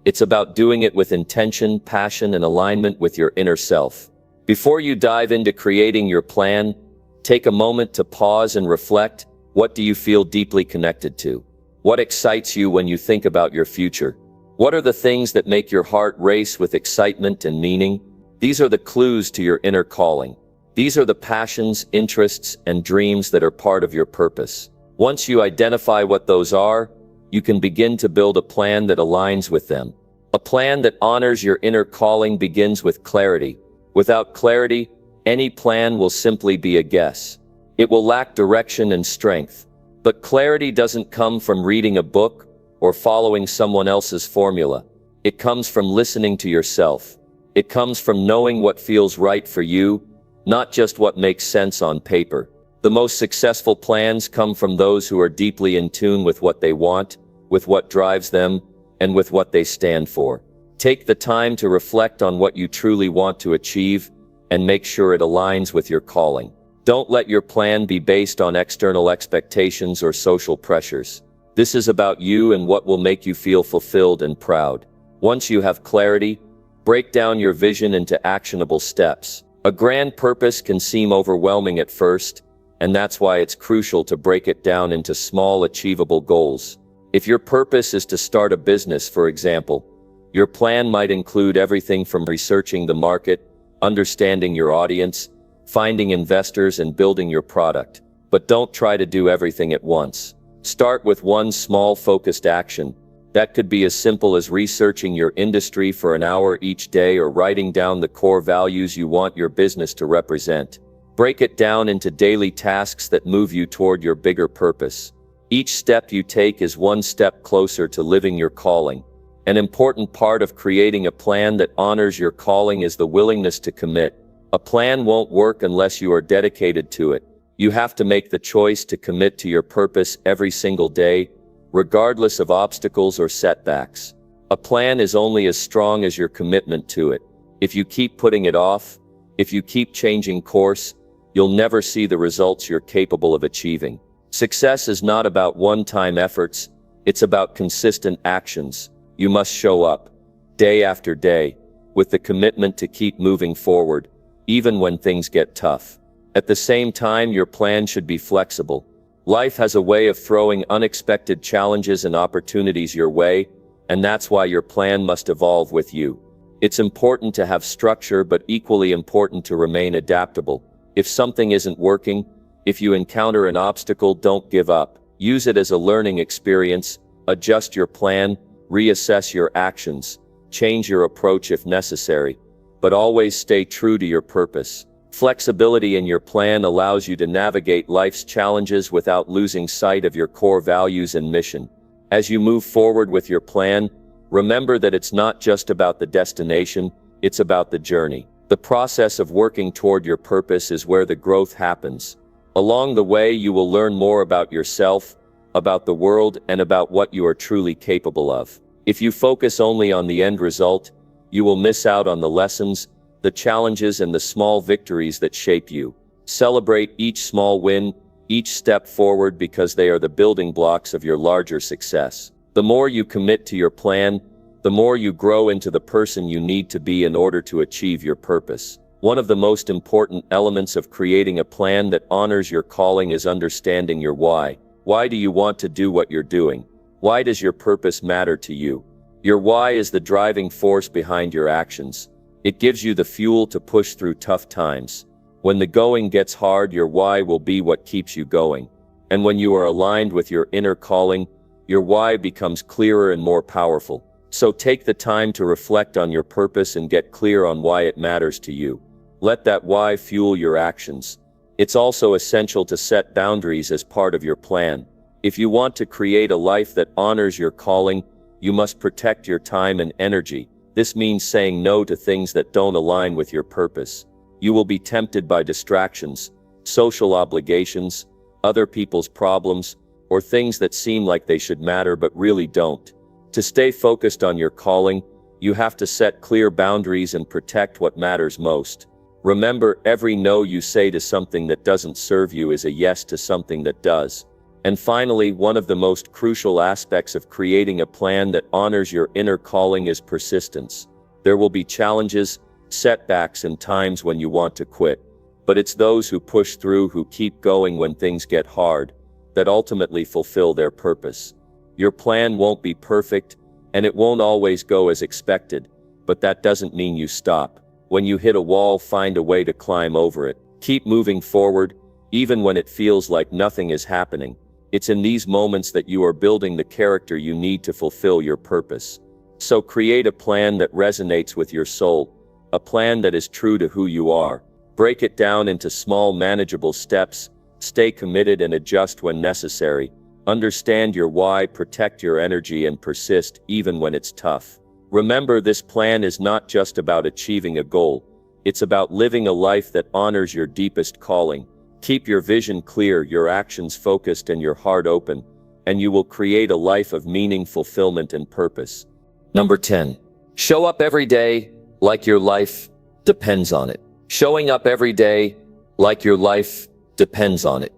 It's about doing it with intention, passion, and alignment with your inner self. Before you dive into creating your plan, take a moment to pause and reflect. What do you feel deeply connected to? What excites you when you think about your future? What are the things that make your heart race with excitement and meaning? These are the clues to your inner calling. These are the passions, interests, and dreams that are part of your purpose. Once you identify what those are, you can begin to build a plan that aligns with them. A plan that honors your inner calling begins with clarity. Without clarity, any plan will simply be a guess. It will lack direction and strength. But clarity doesn't come from reading a book or following someone else's formula. It comes from listening to yourself. It comes from knowing what feels right for you, not just what makes sense on paper. The most successful plans come from those who are deeply in tune with what they want, with what drives them, and with what they stand for. Take the time to reflect on what you truly want to achieve and make sure it aligns with your calling. Don't let your plan be based on external expectations or social pressures. This is about you and what will make you feel fulfilled and proud. Once you have clarity, break down your vision into actionable steps. A grand purpose can seem overwhelming at first, and that's why it's crucial to break it down into small, achievable goals. If your purpose is to start a business, for example, your plan might include everything from researching the market, understanding your audience, finding investors, and building your product. But don't try to do everything at once. Start with one small, focused action. That could be as simple as researching your industry for an hour each day or writing down the core values you want your business to represent. Break it down into daily tasks that move you toward your bigger purpose. Each step you take is one step closer to living your calling. An important part of creating a plan that honors your calling is the willingness to commit. A plan won't work unless you are dedicated to it. You have to make the choice to commit to your purpose every single day, regardless of obstacles or setbacks. A plan is only as strong as your commitment to it. If you keep putting it off, if you keep changing course, you'll never see the results you're capable of achieving. Success is not about one-time efforts, it's about consistent actions. You must show up, day after day, with the commitment to keep moving forward, even when things get tough. At the same time, your plan should be flexible. Life has a way of throwing unexpected challenges and opportunities your way, and that's why your plan must evolve with you. It's important to have structure, but equally important to remain adaptable. If something isn't working, if you encounter an obstacle, don't give up. Use it as a learning experience, adjust your plan, reassess your actions, change your approach if necessary, but always stay true to your purpose. Flexibility in your plan allows you to navigate life's challenges without losing sight of your core values and mission. As you move forward with your plan, remember that it's not just about the destination, it's about the journey. The process of working toward your purpose is where the growth happens. Along the way, you will learn more about yourself, about the world, and about what you are truly capable of. If you focus only on the end result, you will miss out on the lessons, the challenges, and the small victories that shape you. Celebrate each small win, each step forward, because they are the building blocks of your larger success. The more you commit to your plan, the more you grow into the person you need to be in order to achieve your purpose. One of the most important elements of creating a plan that honors your calling is understanding your why. Why do you want to do what you're doing? Why does your purpose matter to you? Your why is the driving force behind your actions. It gives you the fuel to push through tough times. When the going gets hard, your why will be what keeps you going. And when you are aligned with your inner calling, your why becomes clearer and more powerful. So take the time to reflect on your purpose and get clear on why it matters to you. Let that why fuel your actions. It's also essential to set boundaries as part of your plan. If you want to create a life that honors your calling, you must protect your time and energy. This means saying no to things that don't align with your purpose. You will be tempted by distractions, social obligations, other people's problems, or things that seem like they should matter but really don't. To stay focused on your calling, you have to set clear boundaries and protect what matters most. Remember, every no you say to something that doesn't serve you is a yes to something that does. And finally, one of the most crucial aspects of creating a plan that honors your inner calling is persistence. There will be challenges, setbacks, and times when you want to quit. But it's those who push through, who keep going when things get hard, that ultimately fulfill their purpose. Your plan won't be perfect, and it won't always go as expected, but that doesn't mean you stop. When you hit a wall, find a way to climb over it. Keep moving forward, even when it feels like nothing is happening. It's in these moments that you are building the character you need to fulfill your purpose. So create a plan that resonates with your soul, a plan that is true to who you are. Break it down into small, manageable steps, stay committed and adjust when necessary. Understand your why, protect your energy, and persist even when it's tough. Remember, this plan is not just about achieving a goal. It's about living a life that honors your deepest calling. Keep your vision clear, your actions focused, and your heart open, and you will create a life of meaning, fulfillment, and purpose. Number 10. Show up every day like your life depends on it. Showing up every day like your life depends on it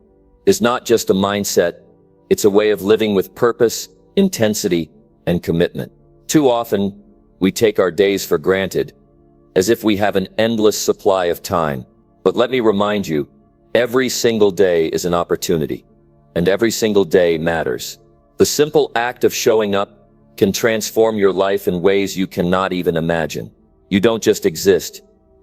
is not just a mindset, it's a way of living with purpose, intensity, and commitment. Too often, we take our days for granted, as if we have an endless supply of time. But let me remind you, every single day is an opportunity, and every single day matters. The simple act of showing up can transform your life in ways you cannot even imagine. You don't just exist,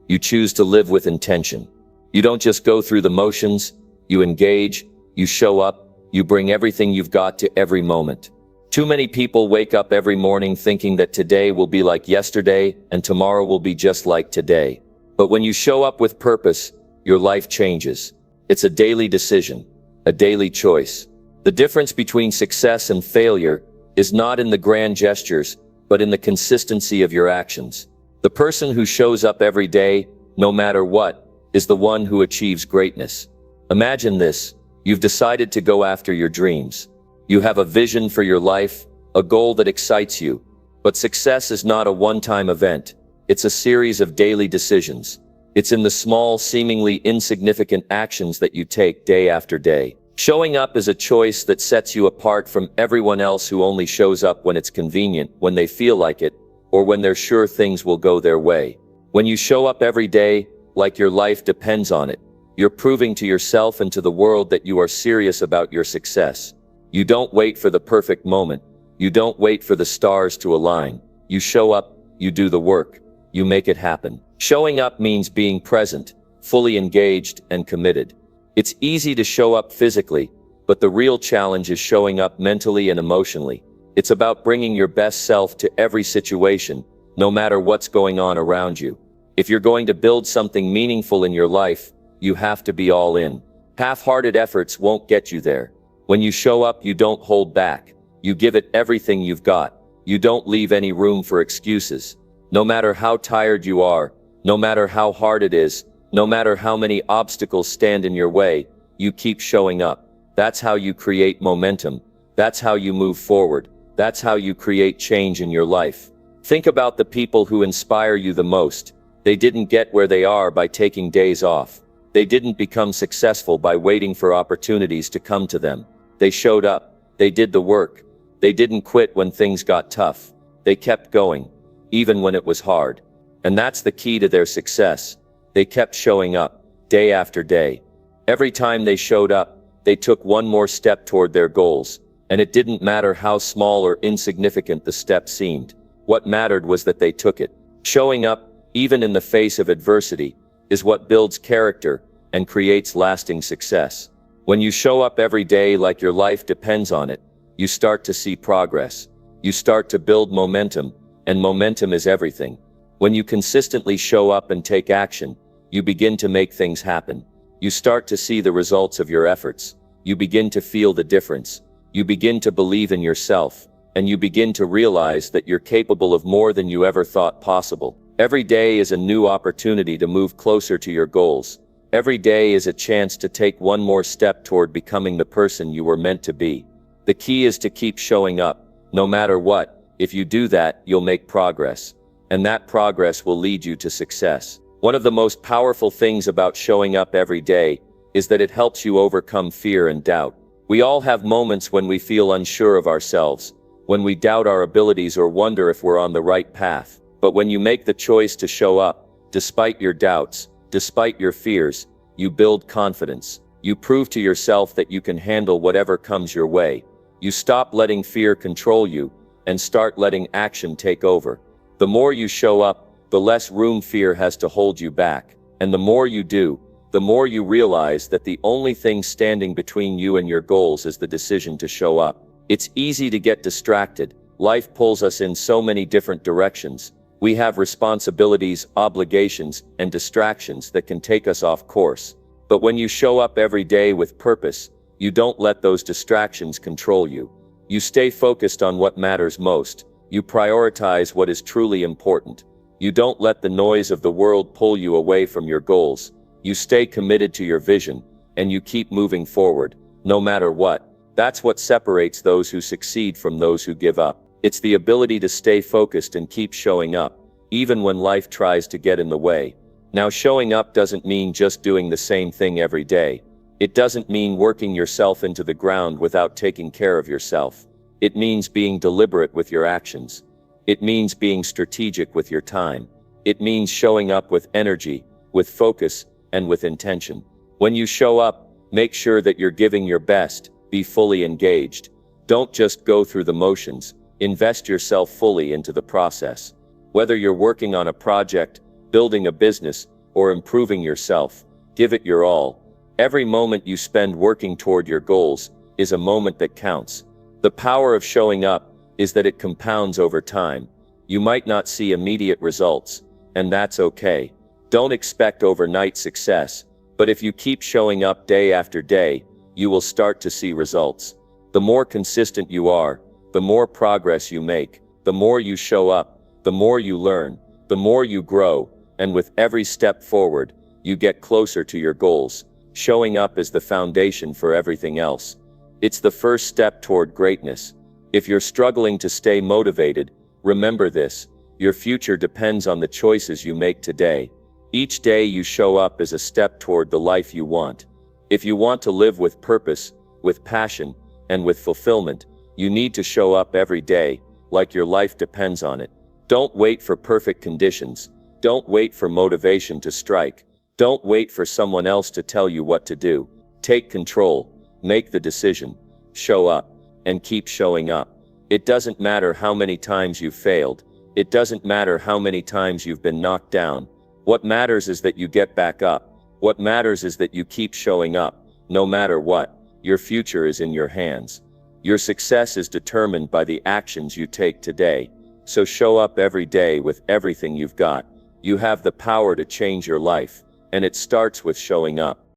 you choose to live with intention. You don't just go through the motions, you engage, you show up, you bring everything you've got to every moment. Too many people wake up every morning thinking that today will be like yesterday and tomorrow will be just like today. But when you show up with purpose, your life changes. It's a daily decision, a daily choice. The difference between success and failure is not in the grand gestures, but in the consistency of your actions. The person who shows up every day, no matter what, is the one who achieves greatness. Imagine this. You've decided to go after your dreams. You have a vision for your life, a goal that excites you. But success is not a one-time event. It's a series of daily decisions. It's in the small, seemingly insignificant actions that you take day after day. Showing up is a choice that sets you apart from everyone else who only shows up when it's convenient, when they feel like it, or when they're sure things will go their way. When you show up every day, like your life depends on it, you're proving to yourself and to the world that you are serious about your success. You don't wait for the perfect moment. You don't wait for the stars to align. You show up, you do the work, you make it happen. Showing up means being present, fully engaged, and committed. It's easy to show up physically, but the real challenge is showing up mentally and emotionally. It's about bringing your best self to every situation, no matter what's going on around you. If you're going to build something meaningful in your life, you have to be all in. Half-hearted efforts won't get you there. When you show up, you don't hold back. You give it everything you've got. You don't leave any room for excuses. No matter how tired you are, no matter how hard it is, no matter how many obstacles stand in your way, you keep showing up. That's how you create momentum. That's how you move forward. That's how you create change in your life. Think about the people who inspire you the most. They didn't get where they are by taking days off. They didn't become successful by waiting for opportunities to come to them. They showed up. They did the work. They didn't quit when things got tough. They kept going, even when it was hard. And that's the key to their success. They kept showing up, day after day. Every time they showed up, they took one more step toward their goals. And it didn't matter how small or insignificant the step seemed. What mattered was that they took it. Showing up, even in the face of adversity, is what builds character and creates lasting success. When you show up every day like your life depends on it, you start to see progress. You start to build momentum, and momentum is everything. When you consistently show up and take action, you begin to make things happen. You start to see the results of your efforts. You begin to feel the difference. You begin to believe in yourself, and you begin to realize that you're capable of more than you ever thought possible. Every day is a new opportunity to move closer to your goals. Every day is a chance to take one more step toward becoming the person you were meant to be. The key is to keep showing up, no matter what. If you do that, you'll make progress. And that progress will lead you to success. One of the most powerful things about showing up every day is that it helps you overcome fear and doubt. We all have moments when we feel unsure of ourselves, when we doubt our abilities or wonder if we're on the right path. But when you make the choice to show up, despite your doubts, despite your fears, you build confidence. You prove to yourself that you can handle whatever comes your way. You stop letting fear control you and start letting action take over. The more you show up, the less room fear has to hold you back. And the more you do, the more you realize that the only thing standing between you and your goals is the decision to show up. It's easy to get distracted. Life pulls us in so many different directions. We have responsibilities, obligations, and distractions that can take us off course. But when you show up every day with purpose, you don't let those distractions control you. You stay focused on what matters most. You prioritize what is truly important. You don't let the noise of the world pull you away from your goals. You stay committed to your vision, and you keep moving forward, no matter what. That's what separates those who succeed from those who give up. It's the ability to stay focused and keep showing up, even when life tries to get in the way. Now, showing up doesn't mean just doing the same thing every day. It doesn't mean working yourself into the ground without taking care of yourself. It means being deliberate with your actions. It means being strategic with your time. It means showing up with energy, with focus, and with intention. When you show up, make sure that you're giving your best. Be fully engaged. Don't just go through the motions. Invest yourself fully into the process. Whether you're working on a project, building a business, or improving yourself, give it your all. Every moment you spend working toward your goals is a moment that counts. The power of showing up is that it compounds over time. You might not see immediate results, and that's okay. Don't expect overnight success, but if you keep showing up day after day, you will start to see results. The more consistent you are, the more progress you make. The more you show up, the more you learn, the more you grow, and with every step forward, you get closer to your goals. Showing up is the foundation for everything else. It's the first step toward greatness. If you're struggling to stay motivated, remember this: your future depends on the choices you make today. Each day you show up is a step toward the life you want. If you want to live with purpose, with passion, and with fulfillment, you need to show up every day, like your life depends on it. Don't wait for perfect conditions. Don't wait for motivation to strike. Don't wait for someone else to tell you what to do. Take control, make the decision, show up, and keep showing up. It doesn't matter how many times you've failed. It doesn't matter how many times you've been knocked down. What matters is that you get back up. What matters is that you keep showing up. No matter what, your future is in your hands. Your success is determined by the actions you take today. So show up every day with everything you've got. You have the power to change your life, and it starts with showing up.